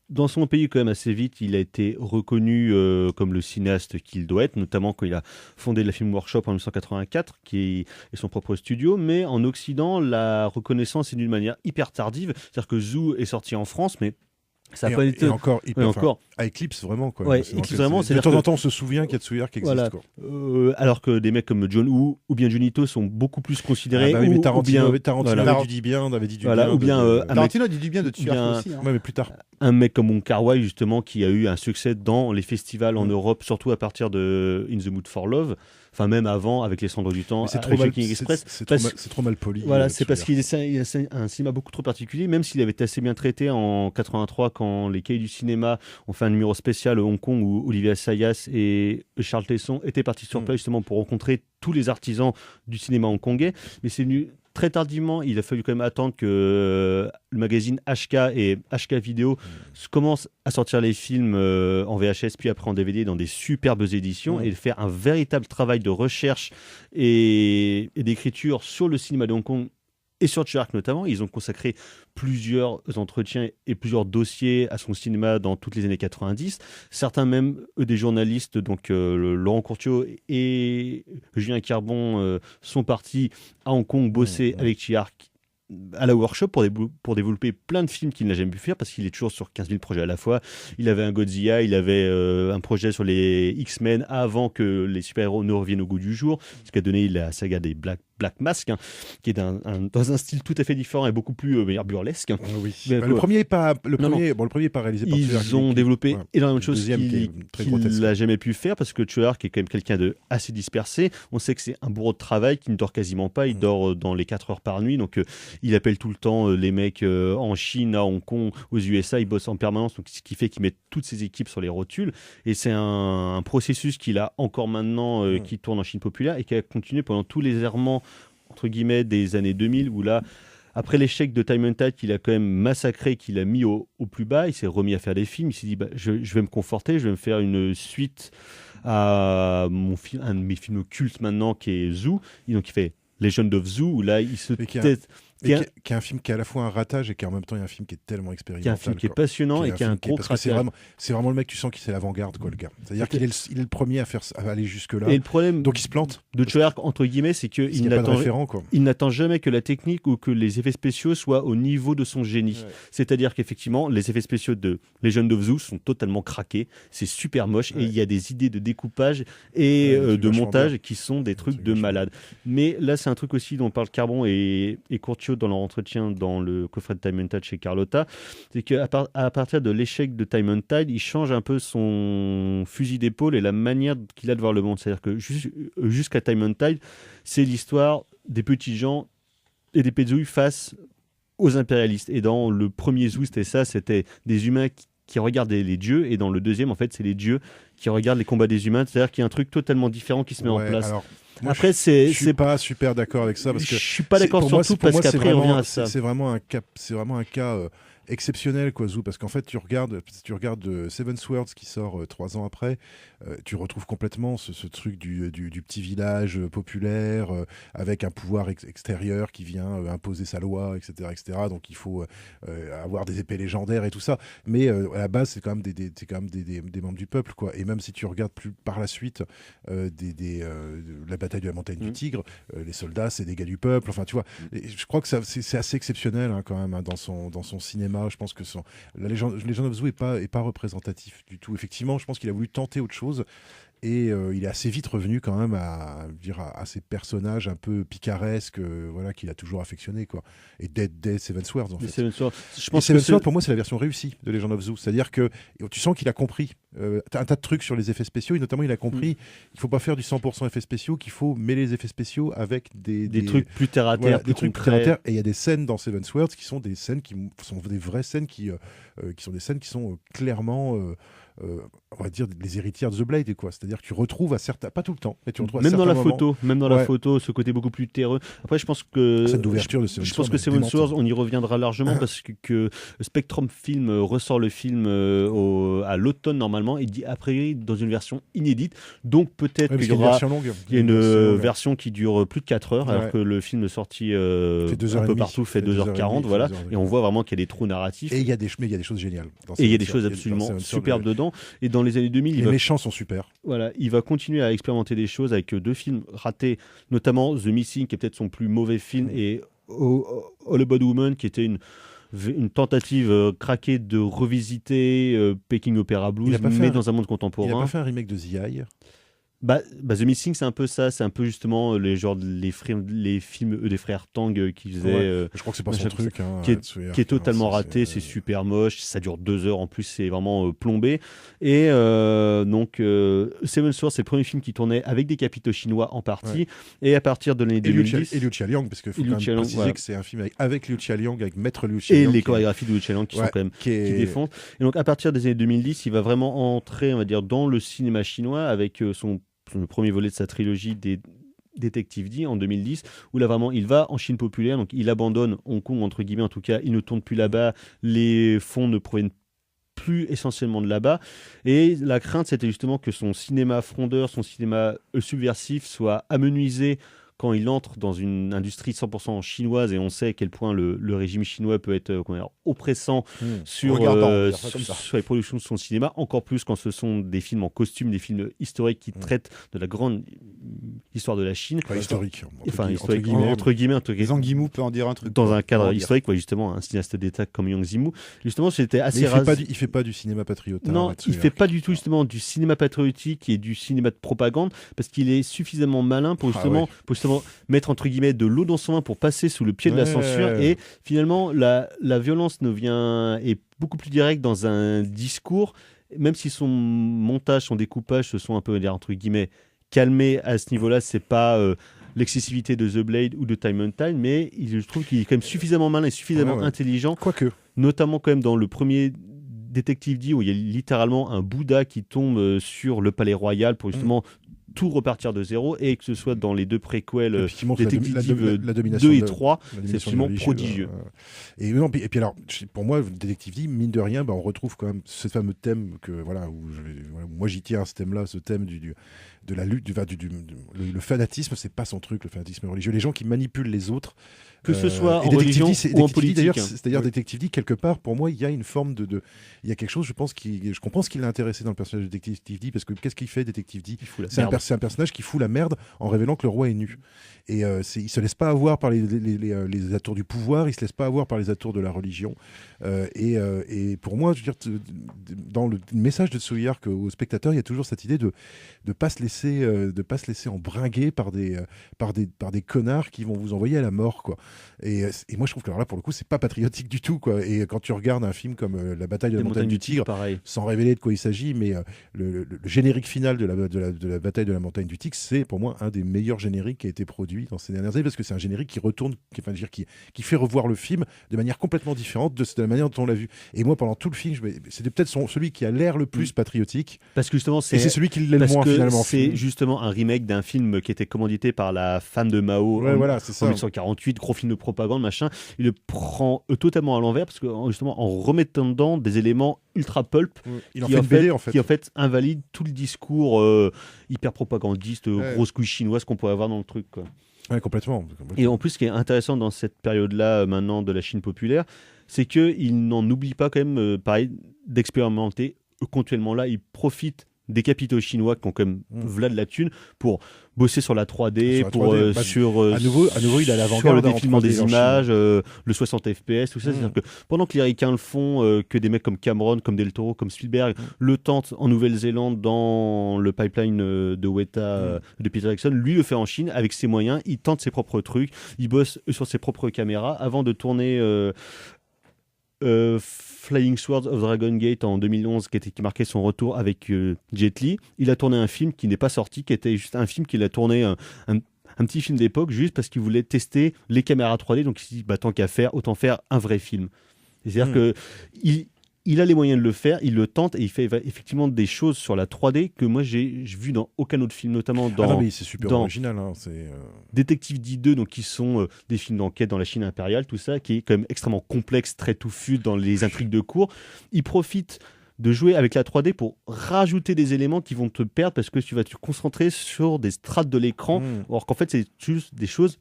dans son pays, quand même, assez vite, il a été reconnu comme le cinéaste qu'il doit être, notamment quand il a fondé la Film Workshop en 1984, qui est son propre studio. Mais en Occident, la reconnaissance est d'une manière hyper tardive. C'est-à-dire que Zoo est sorti en France, mais ça n'a pas été... encore à Eclipse, vraiment. Quoi. Ouais, Eclipse, vraiment. De temps en temps, on se souvient qu'il y a Tsuyark qui existe. Voilà. Quoi. Alors que des mecs comme John Woo ou bien Johnny To sont beaucoup plus considérés. Mais Tarantino avait dit du bien. Ou bien Tarantino a dit du bien de Tsuyark aussi. Ouais, mais plus tard. Un mec comme Wong Kar-wai, justement, qui a eu un succès dans les festivals en Europe, surtout à partir de In the Mood for Love. Enfin, même avant, avec Les Cendres du Temps, c'est trop mal poli. Voilà, c'est parce qu'il a un cinéma beaucoup trop particulier, même s'il avait été assez bien traité en 83, quand les Cahiers du cinéma ont fait un numéro spécial à Hong Kong, où Olivier Assayas et Charles Tesson étaient partis sur place justement pour rencontrer tous les artisans du cinéma hongkongais. Mais c'est venu très tardivement. Il a fallu quand même attendre que le magazine HK et HK Vidéo commencent à sortir les films en VHS, puis après en DVD dans des superbes éditions, et faire un véritable travail de recherche et d'écriture sur le cinéma de Hong Kong et sur Tsuyark notamment. Ils ont consacré plusieurs entretiens et plusieurs dossiers à son cinéma dans toutes les années 90. Certains même, des journalistes, donc Laurent Courtiot et Julien Carbon, sont partis à Hong Kong bosser avec Tsuyark à la workshop pour développer plein de films qu'il n'a jamais pu faire, parce qu'il est toujours sur 15 000 projets à la fois. Il avait un Godzilla, il avait un projet sur les X-Men avant que les super-héros ne reviennent au goût du jour, ce qui a donné la saga des Black Mask, qui est dans un style tout à fait différent et beaucoup plus burlesque. Oui. Le premier n'est pas réalisé par Tsuyark. Ils ont développé énormément de choses qu'il n'a jamais pu faire, parce que Tsuyark est quand même quelqu'un de assez dispersé. On sait que c'est un bourreau de travail qui ne dort quasiment pas. Il dort dans les 4 heures par nuit, donc il appelle tout le temps les mecs en Chine, à Hong Kong, aux USA. Il bosse en permanence, donc ce qui fait qu'il met toutes ses équipes sur les rotules. Et c'est un processus qu'il a encore maintenant, qui tourne en Chine populaire et qui a continué pendant tous les errements entre guillemets des années 2000, où là, après l'échec de Time and Tide qu'il a quand même massacré, qu'il a mis au plus bas, il s'est remis à faire des films. Il s'est dit je vais me conforter, je vais me faire une suite à un de mes films cultes maintenant, qui est Zoo. Donc il fait Legend of Zoo, où là il se qui est un film qui est à la fois un ratage et qui en même temps est un film qui est tellement expérimental. Qui est un film qui est passionnant et qui a un gros craquage. C'est vraiment le mec, tu sens qu'il c'est l'avant-garde, quoi, le gars. C'est-à-dire qu'il est le premier à aller jusque-là. Et le problème donc il se plante. De Treyarch, entre guillemets, c'est qu'il n'attend jamais que la technique ou que les effets spéciaux soient au niveau de son génie. Ouais. C'est-à-dire qu'effectivement, les effets spéciaux de Legend of Zeus sont totalement craqués. C'est super moche et il y a des idées de découpage et de montage qui sont des trucs de malade. Mais là, c'est un truc aussi dont parle Carbon et Curcio dans leur entretien dans le coffret de Time and Tide chez Carlotta, c'est qu'à partir de l'échec de Time and Tide, il change un peu son fusil d'épaule et la manière qu'il a de voir le monde. C'est-à-dire que jusqu'à Time and Tide, c'est l'histoire des petits gens et des pédouilles face aux impérialistes. Et dans le premier Zeus, c'était des humains qui regardaient les dieux, et dans le deuxième, en fait, c'est les dieux qui regardent les combats des humains. C'est-à-dire qu'il y a un truc totalement différent qui se met en place. Alors... Moi, après, je suis pas super d'accord avec ça parce que je suis pas d'accord surtout parce qu'après on revient à ça. C'est vraiment un cas exceptionnel, quoi, Zou, parce qu'en fait tu regardes Seven Swords qui sort 3 ans après, tu retrouves complètement ce truc du petit village populaire avec un pouvoir extérieur qui vient imposer sa loi, etc., donc il faut avoir des épées légendaires et tout ça, mais à la base c'est quand même des membres du peuple, quoi. Et même si tu regardes plus par la suite la bataille de la montagne du Tigre, les soldats c'est des gars du peuple, enfin tu vois, je crois que c'est assez exceptionnel, hein, quand même, hein, dans son cinéma. Je pense que la Legend of Zeus est pas représentatif du tout. Effectivement, je pense qu'il a voulu tenter autre chose. Et il est assez vite revenu quand même à ces personnages un peu picaresques, voilà, qu'il a toujours affectionné, quoi. Et dès Seven Swords, en fait. Seven Swords, pour moi, c'est la version réussie de Legend of Zeus. C'est-à-dire que tu sens qu'il a compris un tas de trucs sur les effets spéciaux, et notamment il a compris qu'il faut pas faire du 100% effets spéciaux, qu'il faut mêler les effets spéciaux avec des trucs plus terre à terre, des trucs plus terre à terre. Et il y a des scènes dans Seven Swords qui sont des scènes qui sont des vraies scènes qui sont des scènes qui sont clairement on va dire les héritières de The Blade, quoi. C'est-à-dire que tu retrouves à certains, pas tout le temps, mais tu retrouves même à dans la moments, photo, la photo, ce côté beaucoup plus terreux. Après, je pense que Seven Swords, on y reviendra largement parce que Spectrum Film ressort le film à l'automne normalement et dit après dans une version inédite. Donc peut-être qu'il y aura une version qui dure plus de 4 heures, alors que le film sorti un peu partout fait 2h40, voilà. Et on voit vraiment qu'il y a des trous narratifs. Et il y a des choses géniales. Et il y a des choses absolument superbes dedans. Et dans les années 2000, les méchants sont super. Voilà, il va continuer à expérimenter des choses avec 2 films ratés, notamment The Missing, qui est peut-être son plus mauvais film, et All About Woman, qui était une tentative craquée de revisiter Peking Opera Blues, mais dans un monde contemporain. Il n'a pas fait un remake de The Eye? The Missing, c'est un peu ça, c'est un peu justement les films des frères Tang qui faisaient. Je crois que c'est pas son truc. Qui est totalement raté, c'est super moche, ça dure 2 heures en plus, c'est vraiment plombé. Et donc, Seven Swords, c'est le premier film qui tournait avec des capitaux chinois en partie. Et à partir de l'année 2010. Et Liu Xiaoliang, parce qu'il faut quand même préciser que c'est un film avec Liu Xiaoliang, avec Maître Liu Xiaoliang. Et les chorégraphies de Liu Xiaoliang qui sont quand même qui défendent. Et donc, à partir des années 2010, il va vraiment entrer, on va dire, dans le cinéma chinois avec le premier volet de sa trilogie des Détective D en 2010, où là vraiment il va en Chine populaire, donc il abandonne Hong Kong entre guillemets, en tout cas il ne tourne plus là-bas, les fonds ne proviennent plus essentiellement de là-bas, et la crainte c'était justement que son cinéma frondeur, son cinéma subversif soit amenuisé quand il entre dans une industrie 100% chinoise, et on sait à quel point le régime chinois peut être oppressant sur les productions de son cinéma, encore plus quand ce sont des films en costume, des films historiques qui traitent de la grande histoire de la Chine. Historique. Entre guillemets. Zhang Yimou peut en dire un truc. Dans un cadre historique, justement, un cinéaste d'État comme Yang Zimu. Justement, c'était assez rare. Il fait pas du cinéma patriote. Non, il fait pas du tout justement du cinéma patriotique et du cinéma de propagande, parce qu'il est suffisamment malin pour justement mettre entre guillemets de l'eau dans son vin pour passer sous le pied de la censure. Et finalement, la violence est beaucoup plus directe dans un discours, même si son montage, son découpage se sont un peu, entre guillemets, calmés à ce niveau-là. C'est pas l'excessivité de The Blade ou de Time and Tide, mais je trouve qu'il est quand même suffisamment malin et suffisamment intelligent. Quoique. Notamment quand même dans le premier Détective D, où il y a littéralement un Bouddha qui tombe sur le palais royal pour justement tout repartir de zéro, et que ce soit dans les 2 préquels Détective la 2 et 3, c'est absolument prodigieux. Et puis alors, pour moi, Détective D, mine de rien, on retrouve quand même ce fameux thème que moi j'y tiens à ce thème-là, ce thème de la lutte, le fanatisme, c'est pas son truc, le fanatisme religieux. Les gens qui manipulent les autres, que ce soit en religion ou en politique. C'est-à-dire Détective D, quelque part, pour moi, il y a une forme il y a quelque chose, je comprends ce qui l'a intéressé dans le personnage de Détective D, parce que qu'est-ce qu'il fait, Détective D ? C'est un personnage qui fout la merde en révélant que le roi est nu. Et il se laisse pas avoir par les atours du pouvoir, il se laisse pas avoir par les atours de la religion. Et pour moi, je veux dire, dans le message de Tsuyark au spectateur, il y a toujours cette idée de pas se laisser embringuer par des connards qui vont vous envoyer à la mort, quoi. Et moi, je trouve que alors là, pour le coup, c'est pas patriotique du tout, quoi. Et quand tu regardes un film comme La bataille de la montagne du Tigre, pareil. Sans révéler de quoi il s'agit, mais le générique final de la bataille de la montagne du Tigre, c'est pour moi un des meilleurs génériques qui a été produit dans ces dernières années, parce que c'est un générique qui fait revoir le film de manière complètement différente de la manière dont on l'a vu. Et moi, pendant tout le film, c'était peut-être celui qui a l'air le plus patriotique. Parce que justement, c'est celui qui l'est le moins, finalement. C'est justement un remake d'un film qui était commandité par la femme de Mao en 1948, gros film de propagande, machin. Il le prend totalement à l'envers, parce que justement, en remettant dedans des éléments ultra pulp, qui en fait invalide tout le discours hyper propagandiste, grosse couille chinoise qu'on pourrait avoir dans le truc, quoi. Ouais, complètement. Et en plus, ce qui est intéressant dans cette période-là, maintenant, de la Chine populaire, c'est qu'il n'en oublie pas quand même, pareil, d'expérimenter continuellement. Là, il profite des capitaux chinois qui ont quand même de la thune pour bosser sur la 3D, à nouveau il a l'avant-garde sur le défilement des images, le 60 FPS, tout ça. C'est-à-dire que pendant que les Ricains le font, que des mecs comme Cameron, comme Del Toro, comme Spielberg le tentent en Nouvelle-Zélande dans le pipeline de Weta de Peter Jackson, lui le fait en Chine avec ses moyens, il tente ses propres trucs, il bosse sur ses propres caméras avant de tourner Flying Swords of Dragon Gate en 2011 qui marquait son retour avec Jet Li. Il a tourné un film qui n'est pas sorti, qui était juste un film qu'il a tourné un petit film d'époque juste parce qu'il voulait tester les caméras 3D, donc il s'est dit tant qu'à faire, autant faire un vrai film. C'est-à-dire que il a les moyens de le faire, il le tente et il fait effectivement des choses sur la 3D que moi j'ai vu dans aucun autre film, notamment dans c'est super original, Détective D2, donc qui sont des films d'enquête dans la Chine impériale, tout ça, qui est quand même extrêmement complexe, très touffu dans les intrigues de cours. Il profite de jouer avec la 3D pour rajouter des éléments qui vont te perdre parce que tu vas te concentrer sur des strates de l'écran, alors qu'en fait c'est juste des choses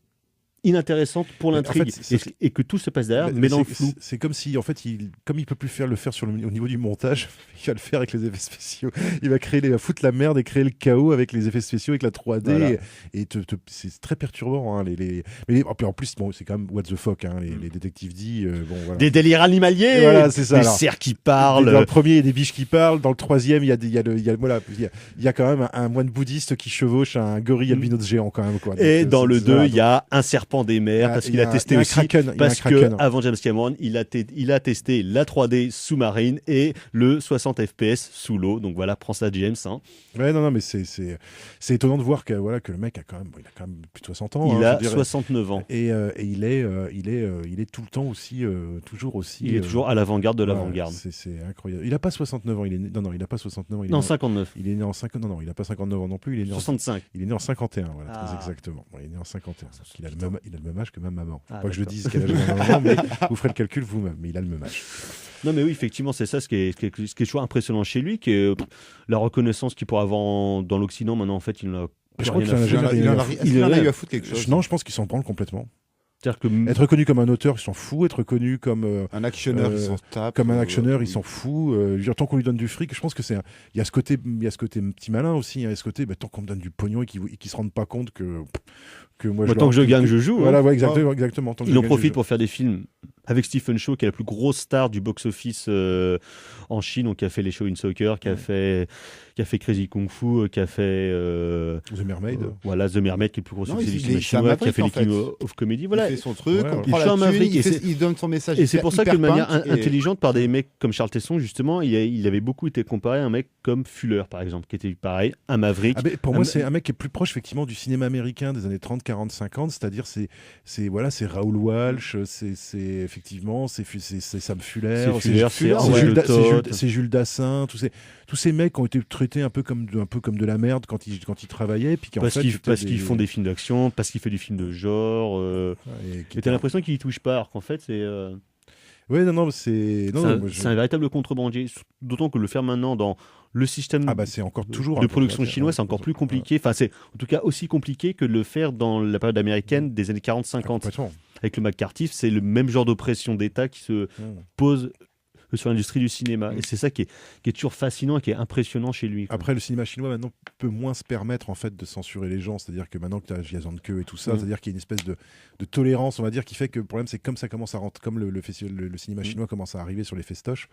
inintéressante pour l'intrigue, et que tout se passe derrière, mais dans le flou. C'est comme si, en fait, comme il peut plus le faire au niveau du montage, il va le faire avec les effets spéciaux. Il va foutre la merde et créer le chaos avec les effets spéciaux, avec la 3D. Voilà. Et c'est très perturbant. Mais en plus, c'est quand même what the fuck. Les détectives D. Voilà. Des délires animaliers. Voilà, c'est ça. Des cerfs qui parlent. Dans le premier, il y a des biches qui parlent. Dans le troisième, il y a quand même un moine bouddhiste qui chevauche un gorille albino géant quand même. Quoi. Et donc, dans le 2, il y a un serpent des mers, parce qu'il a testé aussi, parce que avant James Cameron, il a testé la 3D sous-marine et le 60 FPS sous l'eau. Donc voilà, prends ça James. Ouais, non, mais c'est étonnant de voir que le mec a quand même plus de 60 ans. Il a 69 ans. Et il est tout le temps aussi, toujours aussi. Il est toujours à l'avant-garde de l'avant-garde. C'est incroyable. Il a pas 69 ans. Il a pas 69 ans. Non, 59. Il est né en 59. Non, il a pas 59 ans non plus. Il est né 65. Il est né en 51. Voilà, très exactement. Il est né en 51. Il a le même âge que ma maman. Pas que je le dise quel âge a ma maman, mais vous ferez le calcul vous-même. Mais il a le même âge. Non, mais oui, effectivement, c'est ça ce qui est toujours impressionnant chez lui, qui est la reconnaissance qu'il pourrait avoir dans l'Occident. Maintenant, en fait, il n'a je crois qu'il en a eu à foutre quelque chose. Non, je pense qu'il s'en branle complètement. Que... Être reconnu comme un auteur, il s'en fout. Être reconnu comme un actionneur, il s'en tape. Comme un actionneur, il s'en fout. Tant qu'on lui donne du fric, je pense que il y a ce côté petit malin aussi. Il y a ce côté, tant qu'on me donne du pognon et qu'ils se rendent pas compte que moi, tant que je gagne, je joue. Voilà, exactement. Il en profite pour faire des films avec Stephen Chow, qui est la plus grosse star du box-office en Chine, donc qui a fait les Show in Soccer, qui a fait Crazy Kung Fu, qui a fait The Mermaid. Voilà, The Mermaid, qui est le plus gros succès du cinéma chinois, qui a fait les King of Comedy. Voilà. Il fait son truc, il prend la thune, il donne son message. Et c'est pour ça que de manière intelligente, par des mecs comme Charles Tesson, justement, il avait beaucoup été comparé à un mec comme Fuller, par exemple, qui était pareil, un maverick. Pour moi, c'est un mec qui est plus proche, effectivement, du cinéma américain des années 30, 40, 50, c'est-à-dire c'est Raoul Walsh, c'est effectivement, c'est Sam Fuller, c'est Jules Dassin, tous ces mecs qui ont été traités un peu comme de la merde quand ils travaillaient, puis parce qu'ils font des films d'action, parce qu'ils font des films de genre, et t'as l'impression qu'ils y touchent pas, alors qu'en fait c'est ouais, c'est un véritable contrebandier, d'autant que le faire maintenant dans le système c'est encore toujours de production chinois, c'est encore plus compliqué. Enfin, c'est en tout cas aussi compliqué que de le faire dans la période américaine des années 40-50. Avec le McCarthy, c'est le même genre d'oppression d'État qui se pose sur l'industrie du cinéma. Et c'est ça qui est toujours fascinant et qui est impressionnant chez lui. Après, le cinéma chinois maintenant peut moins se permettre en fait de censurer les gens. C'est-à-dire que maintenant que tu as Jason Ke et tout ça, c'est-à-dire qu'il y a une espèce de tolérance, on va dire, qui fait que le problème, c'est comme ça commence à rentrer, comme le cinéma chinois commence à arriver sur les festoches,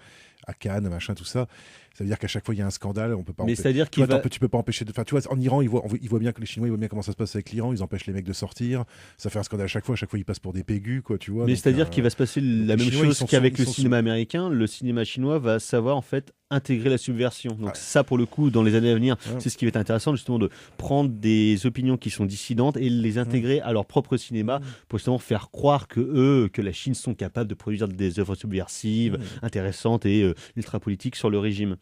à Cannes, machin, tout ça. Ça veut dire qu'à chaque fois il y a un scandale, on peut pas. Mais c'est-à-dire tu peux pas empêcher de. Enfin, tu vois, en Iran, ils voient bien que les Chinois, ils voient bien comment ça se passe avec l'Iran, ils empêchent les mecs de sortir. Ça fait un scandale à chaque fois ils passent pour des pégus, quoi, tu vois. Mais c'est-à-dire qu'il va se passer la même chose qu'avec le cinéma américain. Le cinéma chinois va savoir en fait intégrer la subversion. Donc ça, pour le coup, dans les années à venir, c'est ce qui va être intéressant, justement, de prendre des opinions qui sont dissidentes et les intégrer à leur propre cinéma pour justement faire croire que la Chine sont capables de produire des œuvres subversives, intéressantes et ultra politiques sur le régime.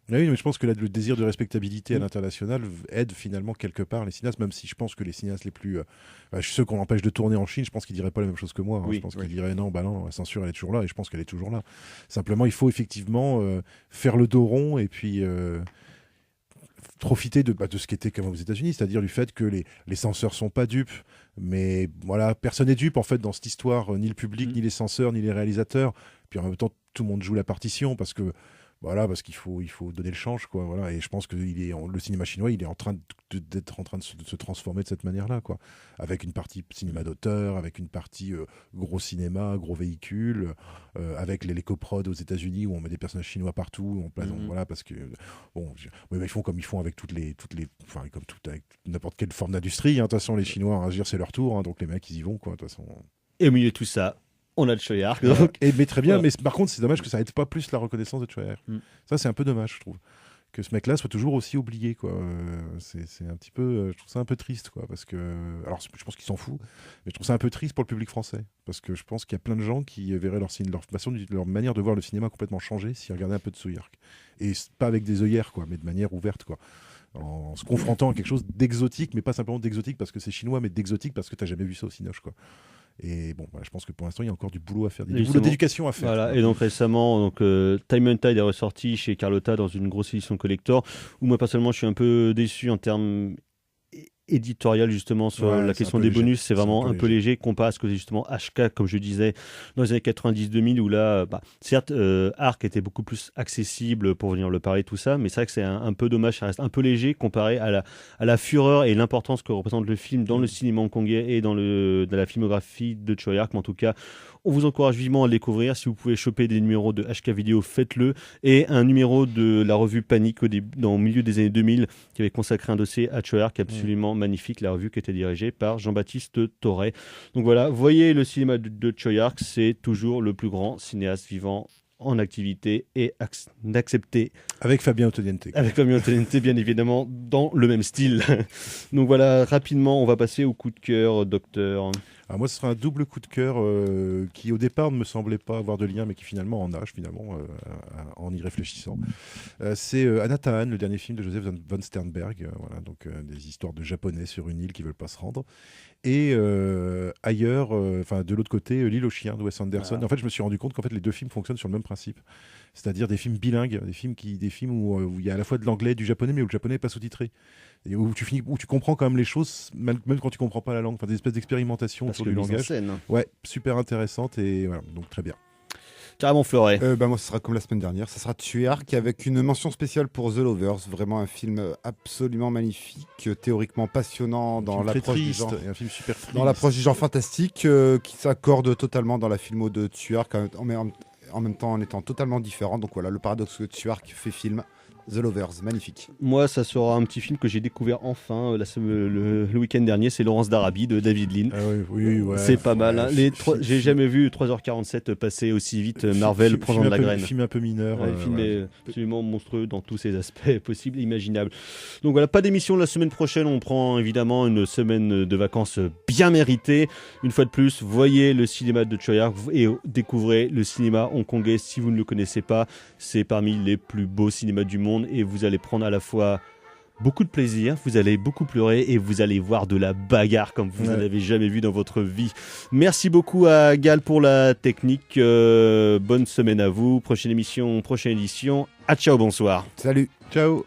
Oui, mais je pense que le désir de respectabilité à l'international aide finalement quelque part les cinéastes, même si je pense que les cinéastes les plus... ceux qu'on empêche de tourner en Chine, je pense qu'ils diraient pas la même chose que moi. Je pense qu'ils diraient non, la censure elle est toujours là, et je pense qu'elle est toujours là. Simplement, il faut effectivement faire le dos rond et puis... profiter de ce qui était comme aux États-Unis, c'est-à-dire du fait que les censeurs sont pas dupes, mais voilà, personne n'est dupe en fait dans cette histoire, ni le public, ni les censeurs, ni les réalisateurs. Puis en même temps, tout le monde joue la partition parce qu'il faut donner le change, quoi. Voilà. Et je pense que le cinéma chinois, il est en train de se transformer de cette manière-là, quoi. Avec une partie cinéma d'auteur, avec une partie gros cinéma, gros véhicule, avec les coprods aux États-Unis où on met des personnages chinois partout, voilà, parce que ils font comme ils font avec avec n'importe quelle forme d'industrie. De toute façon, les Chinois, je veux dire, c'est leur tour, donc les mecs, ils y vont, quoi. De toute façon. Et au milieu de tout ça, on a le Choi Ark. Mais très bien, mais par contre, c'est dommage que ça aide pas plus la reconnaissance de Choi Ark. Ça, c'est un peu dommage, je trouve. Que ce mec-là soit toujours aussi oublié, quoi. C'est un petit peu... je trouve ça un peu triste, quoi. Parce que... Alors, je pense qu'il s'en fout, mais je trouve ça un peu triste pour le public français. Parce que je pense qu'il y a plein de gens qui verraient leur manière de voir le cinéma complètement changer s'ils regardaient un peu de Choi Ark. Et pas avec des œillères, quoi, mais de manière ouverte, quoi. En se confrontant à quelque chose d'exotique, mais pas simplement d'exotique parce que c'est chinois, mais d'exotique parce que t'as jamais vu ça au Cinoche, quoi. Et bon, je pense que pour l'instant, il y a encore du boulot à faire, du boulot d'éducation à faire. Voilà. Et donc récemment, Time and Tide est ressorti chez Carlotta dans une grosse édition collector, où moi personnellement, je suis un peu déçu en termes éditorial justement sur la question des bonus. C'est vraiment un peu léger comparé à ce que justement HK, comme je disais, dans les années 90-2000, où là, certes, Arc était beaucoup plus accessible pour venir le parler, tout ça, mais c'est vrai que c'est un peu dommage, ça reste un peu léger comparé à la fureur et l'importance que représente le film dans le cinéma hongkongais et dans la filmographie de Choi Ark. Mais en tout cas, on vous encourage vivement à le découvrir. Si vous pouvez choper des numéros de HK Vidéo, faites-le. Et un numéro de la revue Panique au milieu des années 2000 qui avait consacré un dossier à Choi Ark absolument magnifique. La revue qui était dirigée par Jean-Baptiste Toré. Donc voilà, voyez le cinéma de Choi Ark, c'est toujours le plus grand cinéaste vivant en activité et d'accepter. Avec Fabien Ottoniente. Avec Fabien Ottoniente, bien évidemment, dans le même style. Donc voilà, rapidement, on va passer au coup de cœur, docteur. Alors moi, ce sera un double coup de cœur qui, au départ, ne me semblait pas avoir de lien, mais qui finalement en a, en y réfléchissant. C'est Anatahan, le dernier film de Joseph von Sternberg. Voilà, donc des histoires de Japonais sur une île qui ne veulent pas se rendre. Et ailleurs, de l'autre côté, L'île aux chiens de Wes Anderson. En fait, je me suis rendu compte qu'en fait, les deux films fonctionnent sur le même principe. C'est-à-dire des films bilingues, des films où il y a à la fois de l'anglais et du japonais, mais où le japonais n'est pas sous-titré. Et où tu comprends quand même les choses, même quand tu comprends pas la langue. Des espèces d'expérimentations autour du langage. Ouais, super intéressante et voilà, donc très bien. Carrément Fleuret. Moi, ce sera comme la semaine dernière. Ça sera Choi Ark avec une mention spéciale pour The Lovers. Vraiment un film absolument magnifique, théoriquement passionnant dans l'approche du genre. Et un film super dans l'approche du genre fantastique, qui s'accorde totalement dans la filmo de Choi Ark, en même temps en étant totalement différent. Donc voilà, le paradoxe que Choi Ark fait film. The Lovers, magnifique. Moi, ça sera un petit film que j'ai découvert enfin le week-end dernier, c'est Laurence d'Arabie de David Lean. Ah oui, ouais, c'est pas mal. Hein. J'ai jamais vu 3h47 passer aussi vite Marvel prenant de la graine. Film un peu mineur. Le film est absolument monstrueux dans tous ses aspects possibles et imaginables. Donc voilà, pas d'émission la semaine prochaine. On prend évidemment une semaine de vacances bien méritée. Une fois de plus, voyez le cinéma de Choi Ark et découvrez le cinéma hongkongais si vous ne le connaissez pas. C'est parmi les plus beaux cinémas du monde et vous allez prendre à la fois beaucoup de plaisir, vous allez beaucoup pleurer et vous allez voir de la bagarre comme vous n'en avez jamais vu dans votre vie. Merci beaucoup à Gal pour la technique. Bonne semaine à vous. Prochaine émission, prochaine édition. À ciao, bonsoir. Salut. Ciao.